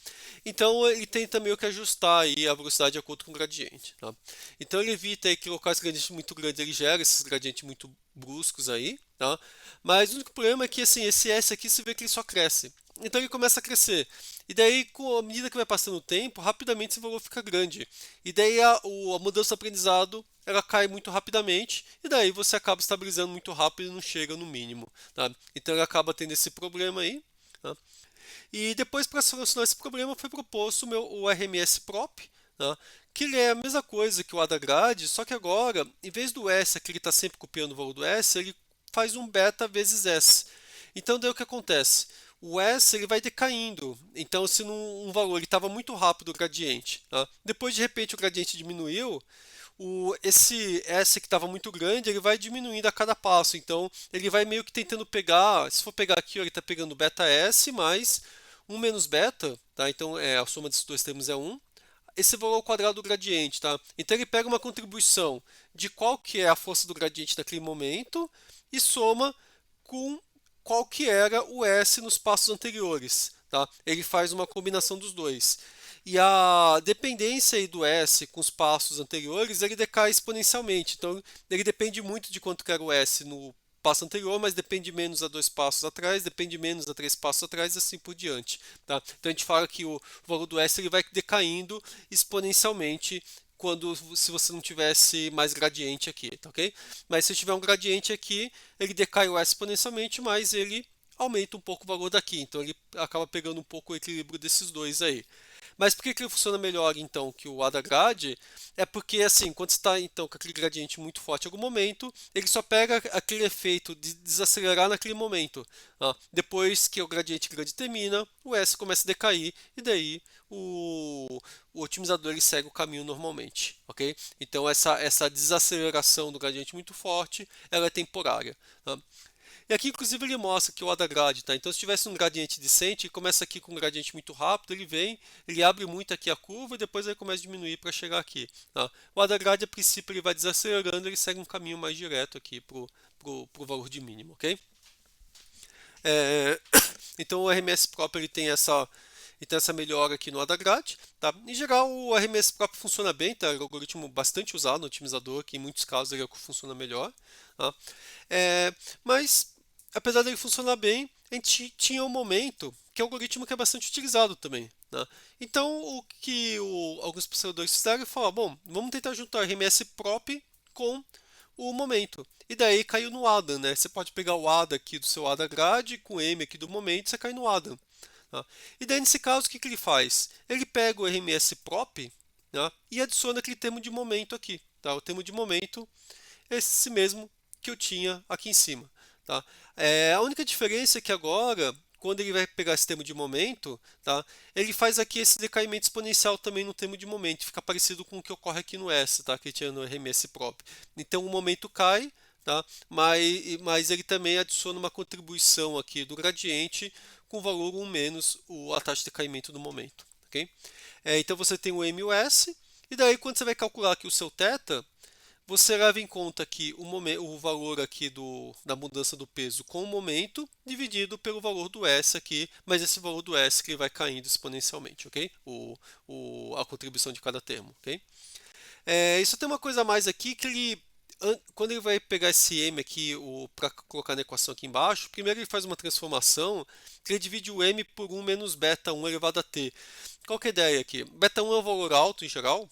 Então, ele tenta meio que ajustar aí a velocidade de acordo com o gradiente. Tá? Então, ele evita aí que locais gradientes muito grandes ele gera esses gradientes muito bruscos aí, tá? Mas o único problema é que assim, esse S aqui se vê que ele só cresce. Então ele começa a crescer. E daí, à medida que vai passando o tempo, rapidamente esse valor fica grande. E daí a mudança do aprendizado ela cai muito rapidamente. E daí você acaba estabilizando muito rápido e não chega no mínimo. Tá? Então ele acaba tendo esse problema aí. Tá? E depois, para solucionar esse problema, foi proposto o RMS Prop, tá? Que ele é a mesma coisa que o AdaGrad, só que agora, em vez do S, que ele está sempre copiando o valor do S, ele faz um beta vezes S. Então, daí o que acontece? O S ele vai decaindo. Então, se um valor estava muito rápido o gradiente, tá? Depois de repente o gradiente diminuiu, esse S que estava muito grande, ele vai diminuindo a cada passo. Então, ele vai meio que tentando pegar. Se for pegar aqui, ó, ele está pegando beta S mais 1 menos beta, tá? Então, a soma desses dois termos é 1. Esse valor ao quadrado do gradiente, tá? Então, ele pega uma contribuição de qual que é a força do gradiente naquele momento e soma com qual que era o S nos passos anteriores. Tá? Ele faz uma combinação dos dois. E a dependência aí do S com os passos anteriores, ele decai exponencialmente. Então, ele depende muito de quanto que era o S no passo anterior, mas depende menos a 2 passos atrás, depende menos a 3 passos atrás e assim por diante. Tá? Então, a gente fala que o valor do S ele vai decaindo exponencialmente se você não tivesse mais gradiente aqui, tá ok? Mas se tiver um gradiente aqui, ele decai o S exponencialmente, mas ele aumenta um pouco o valor daqui, então ele acaba pegando um pouco o equilíbrio desses dois aí. Mas por que ele funciona melhor então que o AdaGrad? É porque assim, quando está então com aquele gradiente muito forte em algum momento, ele só pega aquele efeito de desacelerar naquele momento. Tá? Depois que o gradiente grande termina, o S começa a decair e daí o otimizador ele segue o caminho normalmente, ok? Então essa desaceleração do gradiente muito forte, ela é temporária. Tá? E aqui, inclusive, ele mostra que o AdaGrad, tá? Então, se tivesse um gradiente decente, ele começa aqui com um gradiente muito rápido, ele vem, ele abre muito aqui a curva e depois ele começa a diminuir para chegar aqui. Tá? O AdaGrad, a princípio, ele vai desacelerando, ele segue um caminho mais direto aqui pro valor de mínimo, ok? É, então, o RMS próprio ele tem essa melhora aqui no AdaGrad. Tá? Em geral, o RMS próprio funciona bem, tá? É um algoritmo bastante usado no otimizador, que em muitos casos ele é o que funciona melhor. Tá? Mas apesar dele funcionar bem, a gente tinha um momento que é um algoritmo que é bastante utilizado também. Né? Então, o que alguns pesquisadores fizeram foi bom, vamos tentar juntar RMS prop com o momento. E daí caiu no Adam, né? Você pode pegar o ADA aqui do seu AdaGrad com o M aqui do momento, você cai no Adam. Tá? E daí, nesse caso, o que ele faz? Ele pega o RMS prop, né, e adiciona aquele termo de momento aqui. Tá? O termo de momento é esse mesmo que eu tinha aqui em cima. Tá? A única diferença é que agora, quando ele vai pegar esse termo de momento, tá? Ele faz aqui esse decaimento exponencial também no termo de momento, fica parecido com o que ocorre aqui no S, tá? Que tinha no RMS próprio. Então o momento cai, tá? Mas ele também adiciona uma contribuição aqui do gradiente com o valor 1 menos a taxa de decaimento do momento. Ok? Então você tem o M e o S, e daí quando você vai calcular aqui o seu θ, você leva em conta aqui o valor aqui da mudança do peso com o momento dividido pelo valor do S aqui, mas esse valor do S que vai caindo exponencialmente, ok? A contribuição de cada termo, ok? Isso tem uma coisa a mais aqui que quando ele vai pegar esse M aqui para colocar na equação aqui embaixo, primeiro ele faz uma transformação que ele divide o M por 1 menos beta 1 elevado a t. Qual que é a ideia aqui? Beta 1 é um valor alto em geral,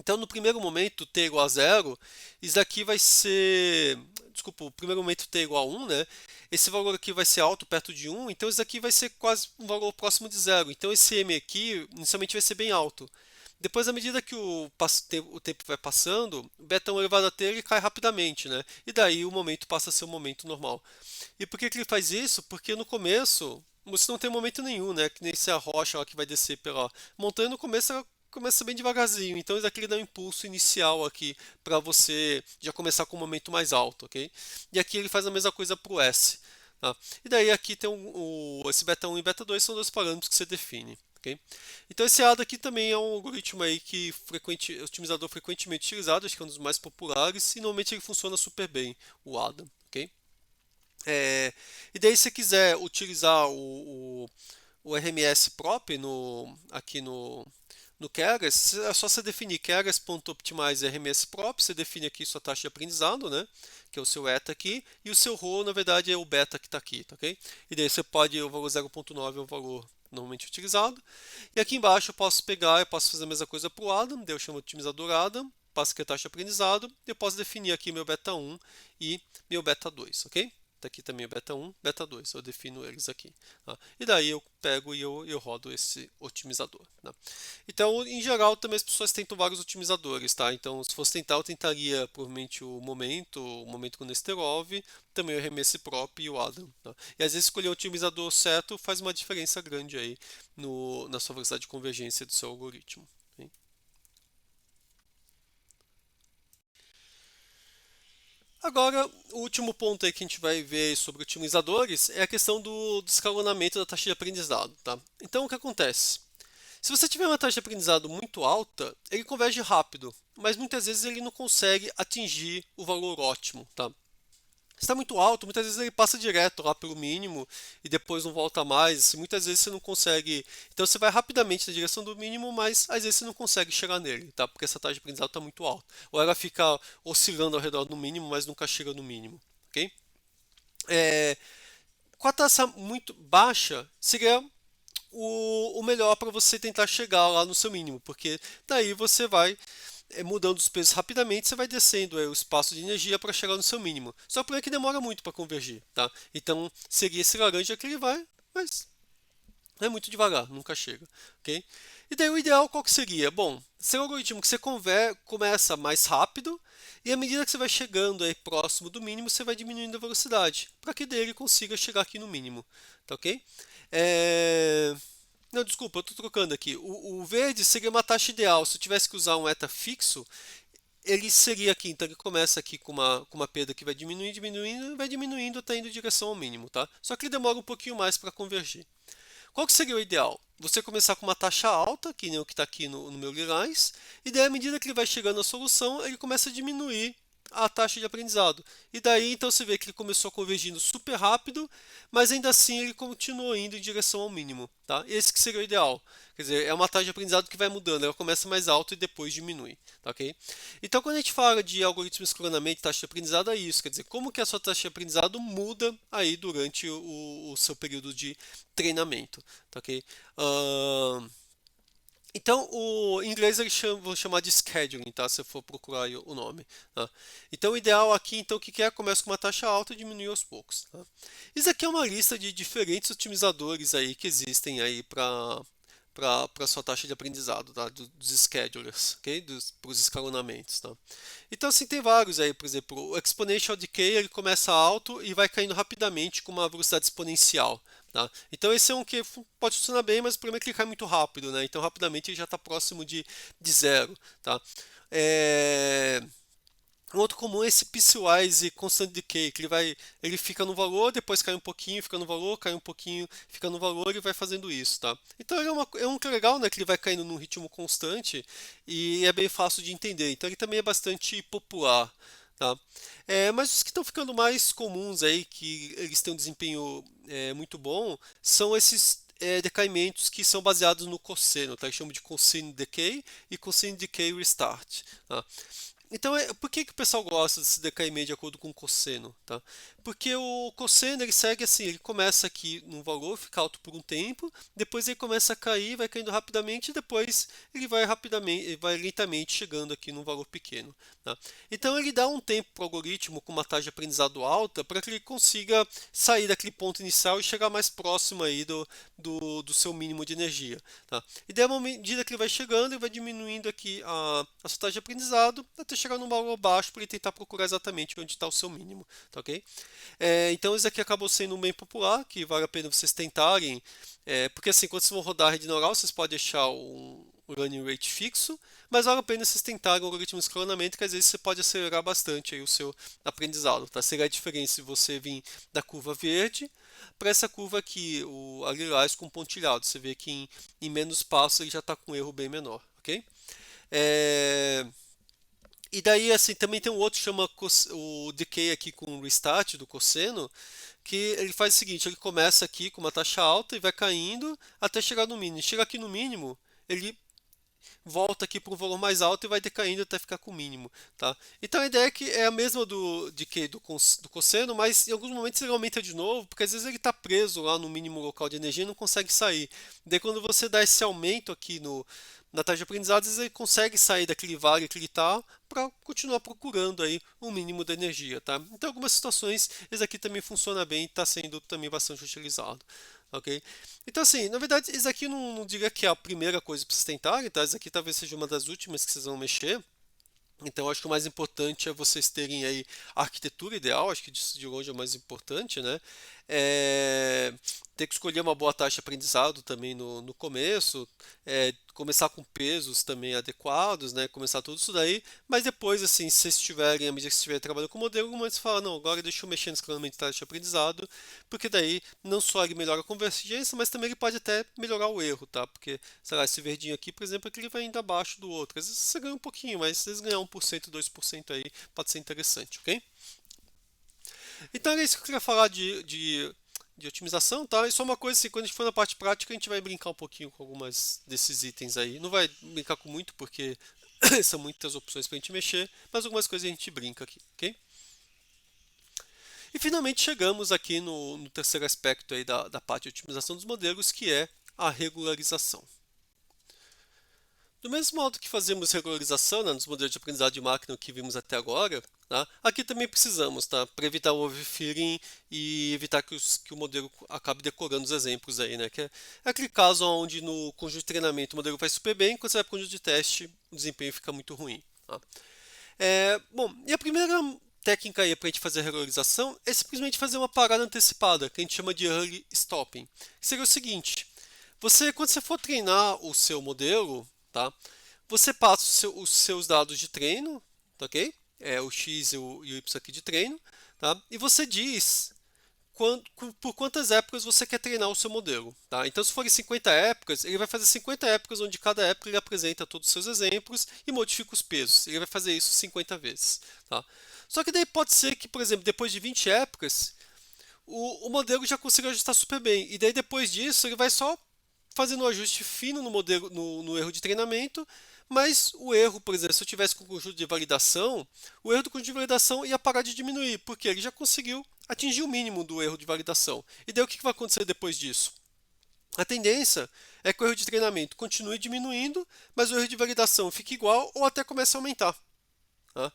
então, no primeiro momento, t igual a zero, isso daqui vai ser. Desculpa, o primeiro momento t igual a 1, né? Esse valor aqui vai ser alto perto de 1, então isso daqui vai ser quase um valor próximo de zero. Então, esse m aqui, inicialmente, vai ser bem alto. Depois, à medida que o tempo vai passando, o beta 1 elevado a t ele cai rapidamente, né? E daí o momento passa a ser um momento normal. E por que ele faz isso? Porque no começo, você não tem momento nenhum, né? Que nem se a rocha lá que vai descer pela montanha, no começo ela começa bem devagarzinho, então isso aqui ele dá um impulso inicial aqui para você já começar com um momento mais alto, ok? E aqui ele faz a mesma coisa para o S. Tá? E daí aqui tem esse beta 1 e beta 2 são dois parâmetros que você define. Okay? Então esse ADA aqui também é um algoritmo aí que otimizador frequentemente utilizado, acho que é um dos mais populares, e normalmente ele funciona super bem, o ADA. Okay? E daí se você quiser utilizar o RMS prop aqui no Keras, é só você definir keras.optimize RMS prop, você define aqui sua taxa de aprendizado, né? Que é o seu eta aqui, e o seu rho, na verdade, é o beta que está aqui, tá ok? E daí você pode, o valor 0.9 é o valor normalmente utilizado. E aqui embaixo eu posso fazer a mesma coisa para o Adam, daí eu chamo de otimizador Adam, passo aqui a taxa de aprendizado, e eu posso definir aqui meu beta 1 e meu beta 2, ok? Tá aqui também o beta 1, beta 2, eu defino eles aqui. Tá? E daí eu pego e eu rodo esse otimizador. Tá? Então, em geral, também as pessoas tentam vários otimizadores, tá? Então, se fosse tentar, eu tentaria provavelmente o momento com Nesterov, também o RMS prop e o Adam. Tá? E às vezes escolher o otimizador certo faz uma diferença grande aí na sua velocidade de convergência do seu algoritmo. Ok? Agora, o último ponto aí que a gente vai ver sobre otimizadores é a questão do escalonamento da taxa de aprendizado, tá? Então, o que acontece? Se você tiver uma taxa de aprendizado muito alta, ele converge rápido, mas muitas vezes ele não consegue atingir o valor ótimo, tá? Se está muito alto, muitas vezes ele passa direto lá pelo mínimo e depois não volta mais. Assim, muitas vezes você não consegue. Então você vai rapidamente na direção do mínimo, mas às vezes você não consegue chegar nele, tá? Porque essa taxa de aprendizado está muito alta. Ou ela fica oscilando ao redor do mínimo, mas nunca chega no mínimo, ok? É, com a taxa muito baixa, seria o melhor para você tentar chegar lá no seu mínimo, porque daí você vai mudando os pesos rapidamente, você vai descendo o espaço de energia para chegar no seu mínimo. Só que o problema é que demora muito para convergir, tá? Então seria esse laranja que ele vai, mas é muito devagar, nunca chega, ok? E daí o ideal qual que seria? Bom, ser um algoritmo que você começa mais rápido e à medida que você vai chegando aí próximo do mínimo, você vai diminuindo a velocidade, para que daí ele consiga chegar aqui no mínimo, tá ok? Não, desculpa, eu estou trocando aqui. O verde seria uma taxa ideal. Se eu tivesse que usar um eta fixo, ele seria aqui. Então ele começa aqui com uma perda que vai diminuindo, diminuindo, vai diminuindo até indo em direção ao mínimo, tá? Só que ele demora um pouquinho mais para convergir. Qual que seria o ideal? Você começar com uma taxa alta, que nem o que está aqui no meu lilás, e daí à medida que ele vai chegando à solução, ele começa a diminuir a taxa de aprendizado. E daí então você vê que ele começou convergindo super rápido, mas ainda assim ele continuou indo em direção ao mínimo. Tá? Esse que seria o ideal. Quer dizer, é uma taxa de aprendizado que vai mudando, ela começa mais alto e depois diminui. Tá, ok? Então quando a gente fala de algoritmos de escalonamento e taxa de aprendizado é isso, quer dizer, como que a sua taxa de aprendizado muda aí durante o seu período de treinamento. Tá, ok? Ahn, então, em inglês eles vão chamar de scheduling, tá? Se eu for procurar aí o nome. Tá? Então, o ideal aqui, então, o que é? Começa com uma taxa alta e diminui aos poucos. Tá? Isso aqui é uma lista de diferentes otimizadores aí que existem aí para sua taxa de aprendizado, tá? Dos schedulers, ok? Para os escalonamentos, tá? Então, assim, tem vários aí, por exemplo, o Exponential Decay, ele começa alto e vai caindo rapidamente com uma velocidade exponencial, tá? Então, esse é um que pode funcionar bem, mas o problema é que ele cai muito rápido, né? Então, rapidamente ele já está próximo de zero, tá? É... Um outro comum é esse piecewise constant decay, que ele fica no valor, depois cai um pouquinho, fica no valor, cai um pouquinho, fica no valor e vai fazendo isso, tá? Então ele é um que é legal, né, que ele vai caindo num ritmo constante e é bem fácil de entender. Então ele também é bastante popular, tá? Mas os que estão ficando mais comuns aí, que eles têm um desempenho muito bom, são esses decaimentos que são baseados no cosseno, tá? Eu chamo de cosine decay e cosine decay restart, tá? Então, por que que o pessoal gosta desse decaimento de acordo com o cosseno, tá? Porque o cosseno ele segue assim, ele começa aqui num valor, fica alto por um tempo, depois ele começa a cair, vai caindo rapidamente, e depois ele vai rapidamente, ele vai lentamente chegando aqui num valor pequeno, tá? Então ele dá um tempo para o algoritmo com uma taxa de aprendizado alta para que ele consiga sair daquele ponto inicial e chegar mais próximo aí do seu mínimo de energia, tá? E daí, à medida que ele vai chegando, ele vai diminuindo aqui a sua taxa de aprendizado até chegar num valor baixo para ele tentar procurar exatamente onde está o seu mínimo, tá ok? Então isso aqui acabou sendo bem popular, que vale a pena vocês tentarem, porque assim, quando vocês vão rodar a rede neural, vocês podem deixar um running rate fixo, mas vale a pena vocês tentarem o algoritmo de escalonamento, que às vezes você pode acelerar bastante aí o seu aprendizado, tá? Seria a diferença se você vir da curva verde para essa curva aqui, a lilás com pontilhado. Você vê que em menos passos ele já está com um erro bem menor, ok? É, E daí, assim, também tem um outro que chama o decay aqui com o restart do cosseno, que ele faz o seguinte, ele começa aqui com uma taxa alta e vai caindo até chegar no mínimo. Chega aqui no mínimo, ele volta aqui para um valor mais alto e vai decaindo até ficar com o mínimo, tá? Então a ideia é que é a mesma do cosseno, mas em alguns momentos ele aumenta de novo, porque às vezes ele está preso lá no mínimo local de energia e não consegue sair. Daí quando você dá esse aumento aqui na taxa de aprendizado, às vezes ele consegue sair daquele vale que ele está para continuar procurando aí o mínimo da energia, tá? Então, em algumas situações, esse aqui também funciona bem e está sendo também bastante utilizado, ok? Então, assim, na verdade, isso aqui não diria que é a primeira coisa para vocês tentarem, tá? Isso aqui talvez seja uma das últimas que vocês vão mexer. Então, acho que o mais importante é vocês terem aí a arquitetura ideal, acho que disso de longe é o mais importante, né? É, ter que escolher uma boa taxa de aprendizado também no começo, começar com pesos também adequados, né? Começar tudo isso daí, mas depois, assim, se vocês estiverem, à medida que vocês estiverem trabalhando com o modelo, algumas vezes fala, não, agora deixa eu mexer nesse escalonamento de taxa de aprendizado, porque daí não só ele melhora a convergência, mas também ele pode até melhorar o erro, tá? Porque, sei lá, esse verdinho aqui, por exemplo, aqui ele vai indo abaixo do outro. Às vezes você ganha um pouquinho, mas se vocês ganhar 1%, 2% aí, pode ser interessante, ok? Então era isso que eu queria falar de otimização, tá? E só uma coisa assim, quando a gente for na parte prática, a gente vai brincar um pouquinho com algumas desses itens aí. Não vai brincar com muito, porque são muitas opções para a gente mexer, mas algumas coisas a gente brinca aqui, ok? E finalmente chegamos aqui no terceiro aspecto aí da parte de otimização dos modelos, que é a regularização. Do mesmo modo que fazemos regularização, né, nos modelos de aprendizado de máquina que vimos até agora, tá? Aqui também precisamos, tá? Para evitar o overfitting e evitar que o modelo acabe decorando os exemplos aí, né? Que é aquele caso onde no conjunto de treinamento o modelo vai super bem, quando você vai para o conjunto de teste o desempenho fica muito ruim, tá? Bom, e a primeira técnica aí para a gente fazer a regularização é simplesmente fazer uma parada antecipada, que a gente chama de early stopping. Que seria o seguinte, quando você for treinar o seu modelo, tá? Você passa os seus dados de treino, tá ok? O X e o Y aqui de treino, tá? E você diz por quantas épocas você quer treinar o seu modelo, tá? Então, se forem 50 épocas, ele vai fazer 50 épocas, onde cada época ele apresenta todos os seus exemplos e modifica os pesos. Ele vai fazer isso 50 vezes, tá? Só que daí pode ser que, por exemplo, depois de 20 épocas, o modelo já consiga ajustar super bem. E daí depois disso, ele vai só fazendo um ajuste fino no modelo, no erro de treinamento, mas o erro, por exemplo, se eu tivesse com o conjunto de validação, o erro do conjunto de validação ia parar de diminuir, porque ele já conseguiu atingir o mínimo do erro de validação. E daí o que vai acontecer depois disso? A tendência é que o erro de treinamento continue diminuindo, mas o erro de validação fique igual ou até comece a aumentar. Tá?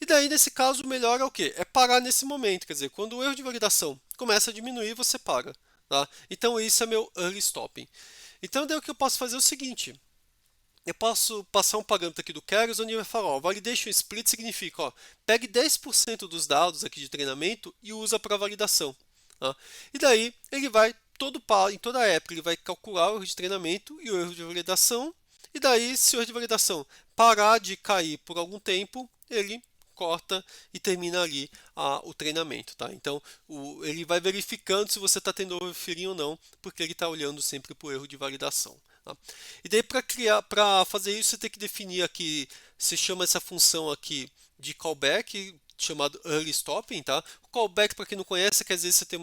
E daí, nesse caso, o melhor é o quê? É parar nesse momento, quer dizer, quando o erro de validação começa a diminuir, você para. Tá? Então, isso é meu early stopping. Então, daí o que eu posso fazer é o seguinte: eu posso passar um parâmetro aqui do Keras, onde ele vai falar, ó, validation split significa, ó, pegue 10% dos dados aqui de treinamento e usa para validação. Tá? E daí, ele vai, em toda a época, ele vai calcular o erro de treinamento e o erro de validação, e daí, se o erro de validação parar de cair por algum tempo, ele corta e termina ali o treinamento, tá? Então ele vai verificando se você está tendo overfitting ou não, porque ele está olhando sempre para o erro de validação. Tá? E daí para fazer isso, você tem que definir aqui, você chama essa função aqui de callback, chamado early stopping, tá? O callback, para quem não conhece, é que às vezes você tem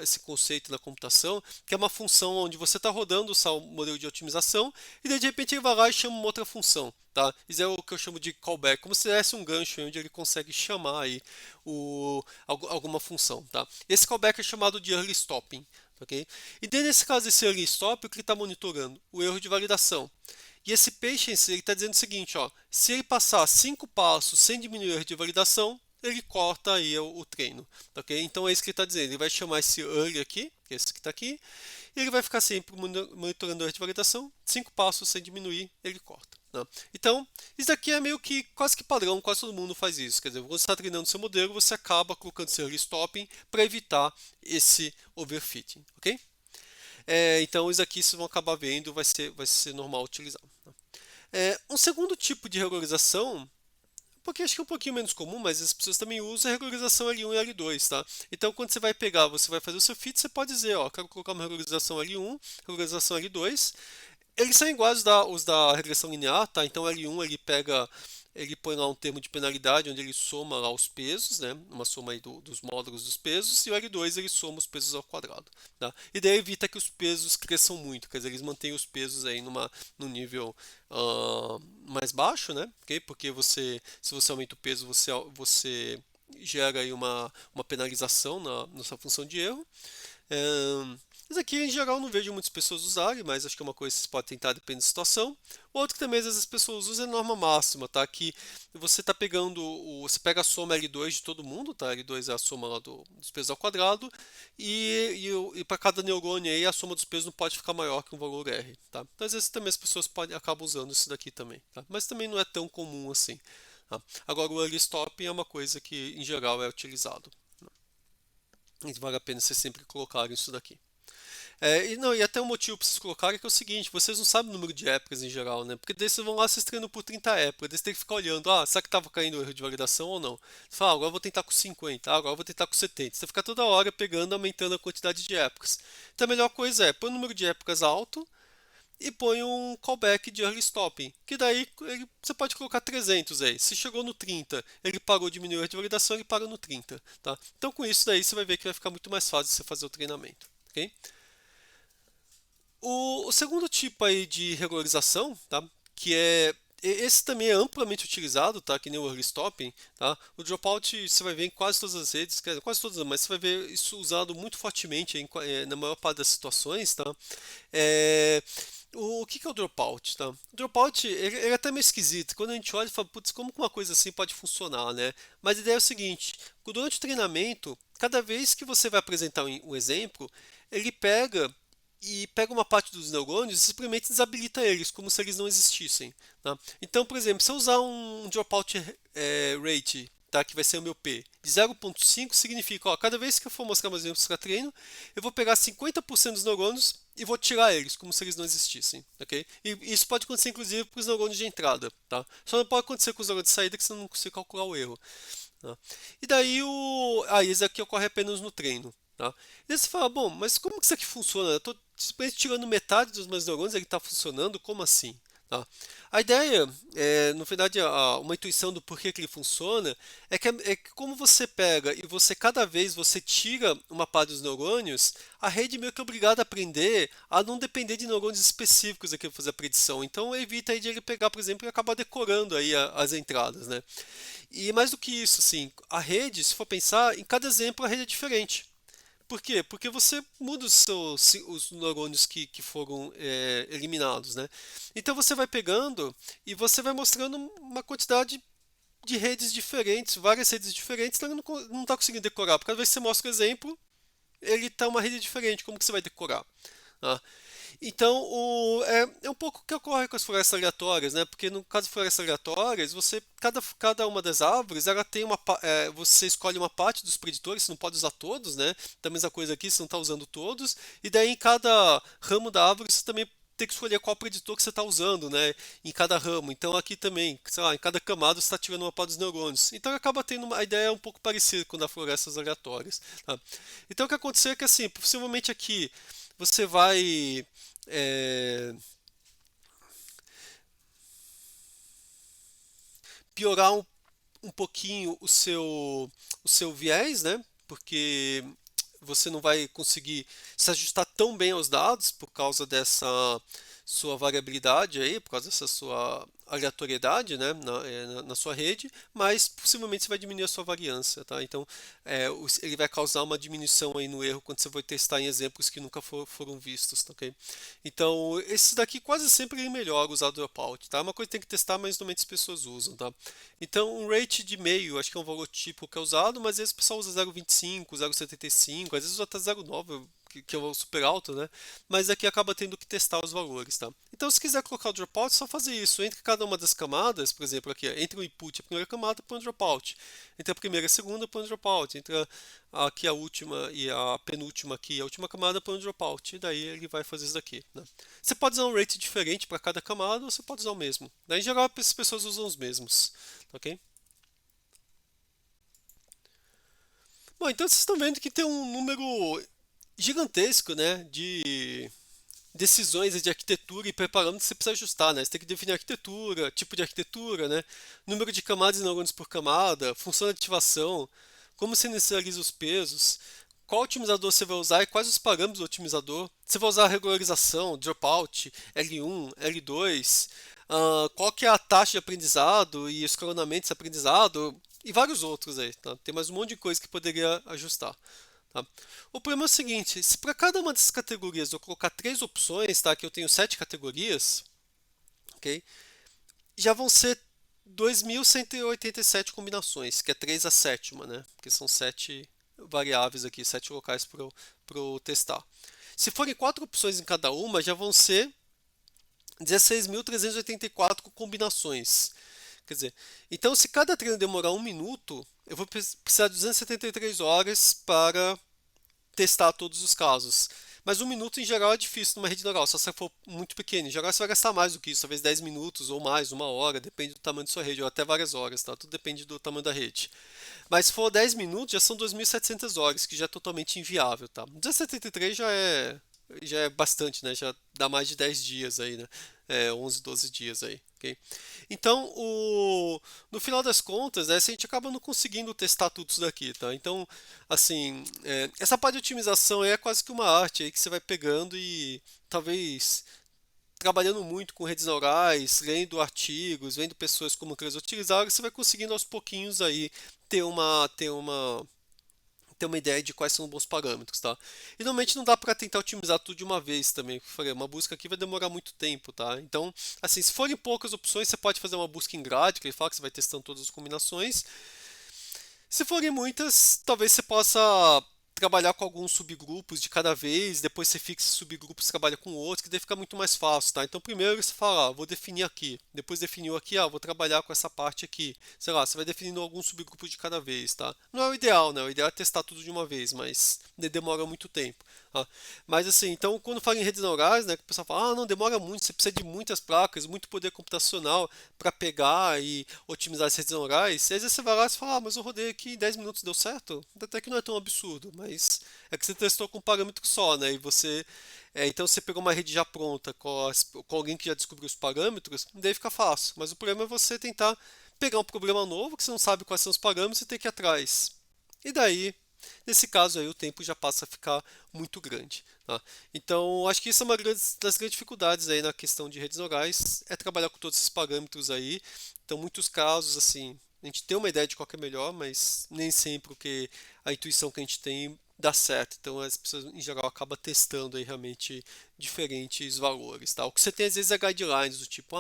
esse conceito na computação, que é uma função onde você está rodando o seu modelo de otimização e daí, de repente ele vai lá e chama uma outra função, tá? Isso é o que eu chamo de callback, como se tivesse um gancho onde ele consegue chamar aí alguma função, tá? Esse callback é chamado de early stopping, ok? E daí, nesse caso, esse early stop, o que ele está monitorando? O erro de validação. E esse patience, ele está dizendo o seguinte, ó, se ele passar 5 passos sem diminuir o erro de validação, ele corta aí o treino, ok? Então é isso que ele está dizendo, ele vai chamar esse early aqui, que é esse que está aqui, e ele vai ficar sempre monitorando a erro de validação, 5 passos sem diminuir, ele corta. Né? Então, isso daqui é meio que quase que padrão, quase todo mundo faz isso, quer dizer, quando você está treinando seu modelo, você acaba colocando seu early stopping para evitar esse overfitting, ok? Então, isso aqui vocês vão acabar vendo, vai ser normal utilizar. Um segundo tipo de regularização, porque acho que é um pouquinho menos comum, mas as pessoas também usam a regularização L1 e L2, tá? Então, quando você vai pegar, você vai fazer o seu fit, você pode dizer, ó, quero colocar uma regularização L1, regularização L2. Eles são iguais os da regressão linear, tá? Então, L1 ele põe lá um termo de penalidade, onde ele soma lá os pesos, né? Uma soma aí dos módulos dos pesos, e o L2 ele soma os pesos ao quadrado, tá? E daí evita que os pesos cresçam muito, quer dizer, eles mantêm os pesos aí num nível mais baixo, né? Okay? Porque se você aumenta o peso, você gera aí uma penalização na sua função de erro. Isso aqui em geral não vejo muitas pessoas usarem, mas acho que é uma coisa que você pode tentar, depende da situação. Outro que também às vezes as pessoas usam é a norma máxima, tá? Que você está pegando, você pega a soma L2 de todo mundo, tá? L2 é a soma lá dos pesos ao quadrado, e para cada neurônio aí a soma dos pesos não pode ficar maior que um valor R, tá? Então às vezes também as pessoas acabam usando isso daqui também, tá? Mas também não é tão comum assim. Tá? Agora o early stop é uma coisa que em geral é utilizado. E vale a pena vocês sempre colocarem isso daqui. E até um motivo para vocês colocarem que é o seguinte, vocês não sabem o número de épocas em geral, né? Porque daí vocês vão lá, vocês treinam por 30 épocas, daí você tem que ficar olhando, será que estava caindo o erro de validação ou não? Você fala, agora eu vou tentar com 50, agora eu vou tentar com 70. Você fica toda hora pegando, aumentando a quantidade de épocas. Então a melhor coisa é, põe o número de épocas alto e põe um callback de early stopping, que daí você pode colocar 300 aí. Se chegou no 30, ele parou de diminuir o erro de validação, ele para no 30, tá? Então com isso daí você vai ver que vai ficar muito mais fácil você fazer o treinamento, ok? O segundo tipo aí de regularização, tá? Que esse também é amplamente utilizado, tá? Que nem o early stopping, tá? O dropout você vai ver em quase todas as redes, quase todas, mas você vai ver isso usado muito fortemente na maior parte das situações, tá? O que é o dropout, tá? O dropout ele é até meio esquisito. Quando a gente olha e fala, putz, como que uma coisa assim pode funcionar, né? Mas a ideia é o seguinte: durante o treinamento, cada vez que você vai apresentar um exemplo, ele pega uma parte dos neurônios e simplesmente desabilita eles, como se eles não existissem. Tá? Então, por exemplo, se eu usar um dropout rate, tá, que vai ser o meu P, de 0,5, significa, ó, cada vez que eu for mostrar meus exemplos para treino, eu vou pegar 50% dos neurônios e vou tirar eles, como se eles não existissem. Okay? E isso pode acontecer, inclusive, para os neurônios de entrada. Tá? Só não pode acontecer com os neurônios de saída, que você não consegue calcular o erro. Tá? E daí, isso aqui ocorre apenas no treino. Tá? E daí você fala, bom, mas como que isso aqui funciona? Eu estou simplesmente tirando metade dos meus neurônios, ele está funcionando, como assim? Tá? A ideia, na verdade, uma intuição do porquê que ele funciona é que como você pega e cada vez você tira uma parte dos neurônios, a rede meio que é obrigada a aprender a não depender de neurônios específicos aqui para fazer a predição. Então evita aí de ele pegar, por exemplo, e acabar decorando aí as entradas, né? E mais do que isso, assim, a rede, se for pensar, em cada exemplo a rede é diferente. Por quê? Porque você muda os neurônios que foram eliminados, né? Então você vai pegando e você vai mostrando uma quantidade de redes diferentes, várias redes diferentes, então ele não está conseguindo decorar. Porque cada vez que você mostra o exemplo, ele está uma rede diferente, como que você vai decorar? Tá? Então, é um pouco o que ocorre com as florestas aleatórias, né? Porque no caso de florestas aleatórias, cada uma das árvores, ela tem você escolhe uma parte dos preditores, você não pode usar todos, né? Da mesma coisa aqui, você não está usando todos, e daí em cada ramo da árvore você também ter que escolher qual preditor que você está usando, né, em cada ramo. Então aqui também, sei lá, em cada camada você está tirando uma parte dos neurônios. Então acaba tendo uma ideia um pouco parecida com a das florestas aleatórias. Tá? Então o que aconteceu é que assim, possivelmente aqui você vai é, piorar um pouquinho o seu viés, né? Porque você não vai conseguir se ajustar tão bem aos dados por causa dessa sua variabilidade aí, por causa dessa sua aleatoriedade, né, na sua rede, mas possivelmente você vai diminuir a sua variância, tá? Então, ele vai causar uma diminuição aí no erro quando você for testar em exemplos que nunca foram vistos, tá, ok? Então, esse daqui quase sempre é melhor usar dropout, tá? É uma coisa que tem que testar, mas normalmente as pessoas usam, tá? Então, um rate de meio, acho que é um valor típico que é usado, mas às vezes o pessoal usa 0,25, 0,75, às vezes usa até 0,9, que é o super alto, né? Mas aqui acaba tendo que testar os valores, tá? Então, se quiser colocar o dropout, é só fazer isso. Entre cada uma das camadas, por exemplo, aqui, entre o input e a primeira camada, põe o dropout. Entre a primeira e a segunda, põe o dropout. Entre aqui a última e a penúltima aqui, a última camada, põe o dropout. E daí ele vai fazer isso daqui, né? Você pode usar um rate diferente para cada camada, ou você pode usar o mesmo. Daí, em geral, as pessoas usam os mesmos, ok? Bom, então vocês estão vendo que tem um número gigantesco, né, de decisões de arquitetura e preparando que você precisa ajustar, né? Você tem que definir a arquitetura, tipo de arquitetura, né? Número de camadas e neurônios por camada, função de ativação, como você inicializa os pesos, qual otimizador você vai usar e quais os parâmetros do otimizador. Você vai usar a regularização, dropout, L1, L2, qual que é a taxa de aprendizado e escalonamento de aprendizado e vários outros aí, tá? Tem mais um monte de coisa que poderia ajustar. Tá? O problema é o seguinte, se para cada uma dessas categorias eu colocar três opções, tá? Que eu tenho sete categorias, ok? Já vão ser 2.187 combinações, que é 3 a sétima, né? Porque são sete variáveis aqui, sete locais para eu testar. Se forem quatro opções em cada uma, já vão ser 16.384 combinações. Quer dizer, então se cada treino demorar um minuto, eu vou precisar de 273 horas para testar todos os casos. Mas um minuto em geral é difícil numa rede neural, só se for muito pequeno. Em geral você vai gastar mais do que isso, talvez 10 minutos ou mais, uma hora, depende do tamanho da sua rede, ou até várias horas, tá? Tudo depende do tamanho da rede. Mas se for 10 minutos, já são 2.700 horas, que já é totalmente inviável, tá? 273 já é bastante, né? Já dá mais de 10 dias aí, né? 11, 12 dias aí, ok? Então, no final das contas, né, a gente acaba não conseguindo testar tudo isso daqui, tá? Então, assim, essa parte de otimização é quase que uma arte aí que você vai pegando e talvez trabalhando muito com redes neurais, lendo artigos, vendo pessoas como que eles utilizaram, você vai conseguindo aos pouquinhos aí ter ter uma ideia de quais são os bons parâmetros, tá? E normalmente não dá para tentar otimizar tudo de uma vez também. Como eu falei, uma busca aqui vai demorar muito tempo, tá? Então, assim, se forem poucas opções, você pode fazer uma busca em grade, que ele fala que você vai testando todas as combinações. Se forem muitas, talvez você possa trabalhar com alguns subgrupos de cada vez, depois você fixa esses subgrupos e trabalha com outros, que daí fica muito mais fácil, tá? Então primeiro você fala, vou definir aqui, depois definiu aqui, vou trabalhar com essa parte aqui. Sei lá, você vai definindo alguns subgrupos de cada vez, tá? Não é o ideal, né? O ideal é testar tudo de uma vez, mas demora muito tempo. Tá? Mas assim, então quando fala em redes neurais, né, que o pessoal fala, não, demora muito, você precisa de muitas placas, muito poder computacional para pegar e otimizar as redes neurais. E às vezes você vai lá e fala, mas eu rodei aqui em 10 minutos, deu certo? Até que não é tão absurdo, mas é que você testou com um parâmetro só, né? E você. Então você pegou uma rede já pronta com alguém que já descobriu os parâmetros, daí fica fácil. Mas o problema é você tentar pegar um problema novo que você não sabe quais são os parâmetros e ter que ir atrás. E daí, nesse caso aí, o tempo já passa a ficar muito grande. Tá? Então, acho que isso é uma das grandes dificuldades aí na questão de redes neurais, é trabalhar com todos esses parâmetros aí. Então, muitos casos, assim, a gente tem uma ideia de qual que é melhor, mas nem sempre o que a intuição que a gente tem dá certo. Então, as pessoas em geral acabam testando aí realmente diferentes valores. Tá? O que você tem às vezes é guidelines do tipo,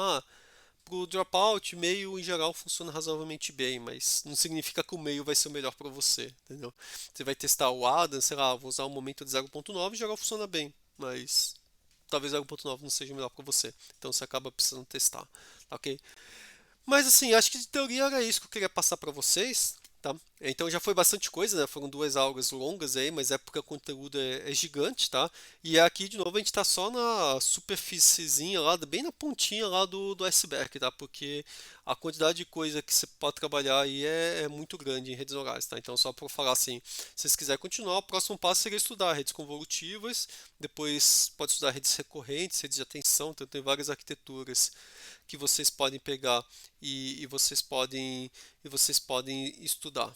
para o dropout, meio em geral funciona razoavelmente bem, mas não significa que o meio vai ser o melhor para você, entendeu? Você vai testar o Adam, sei lá, vou usar um momento de 0.9 e em geral funciona bem, mas talvez 0.9 não seja melhor para você, então você acaba precisando testar, tá ok? Mas assim, acho que de teoria era isso que eu queria passar para vocês. Tá? Então já foi bastante coisa, né? Foram duas aulas longas aí, mas é porque o conteúdo é gigante, tá? E aqui de novo a gente tá só na superfíciezinha lá, bem na pontinha lá do iceberg, tá? Porque a quantidade de coisa que você pode trabalhar aí é muito grande em redes neurais, tá? Então só para falar assim, se vocês quiserem continuar, o próximo passo seria estudar redes convolutivas, depois pode estudar redes recorrentes, redes de atenção, então tem várias arquiteturas que vocês podem pegar e vocês podem estudar.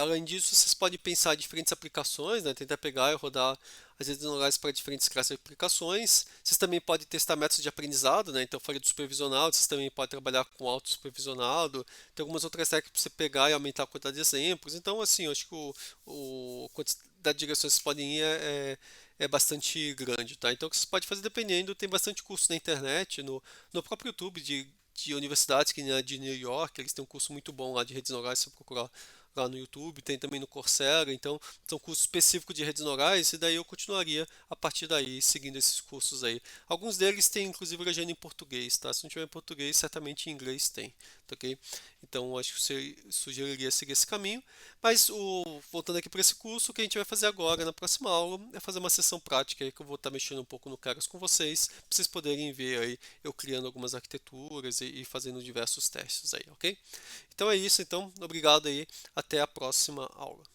Além disso, vocês podem pensar em diferentes aplicações, né? Tentar pegar e rodar as redes neurais para diferentes classes de aplicações. Vocês também podem testar métodos de aprendizado, né? Então, eu falei do supervisionado, vocês também podem trabalhar com auto-supervisionado. Tem algumas outras técnicas para você pegar e aumentar a quantidade de exemplos. Então, assim, eu acho que a quantidade de direções que vocês podem ir é bastante grande, tá? Então, o que vocês podem fazer dependendo, tem bastante curso na internet, no próprio YouTube de universidades, que nem a de New York, eles têm um curso muito bom lá de redes neurais, se você procurar lá no YouTube, tem também no Coursera, então são cursos específicos de redes neurais, e daí eu continuaria a partir daí, seguindo esses cursos aí. Alguns deles têm inclusive legenda em português, tá? Se não tiver em português, certamente em inglês tem, tá ok? Então acho que você sugeriria seguir esse caminho, mas voltando aqui para esse curso, o que a gente vai fazer agora na próxima aula é fazer uma sessão prática aí, que eu vou estar mexendo um pouco no Keras com vocês, para vocês poderem ver aí eu criando algumas arquiteturas e fazendo diversos testes aí, ok? Então é isso, então, obrigado aí, até a próxima aula.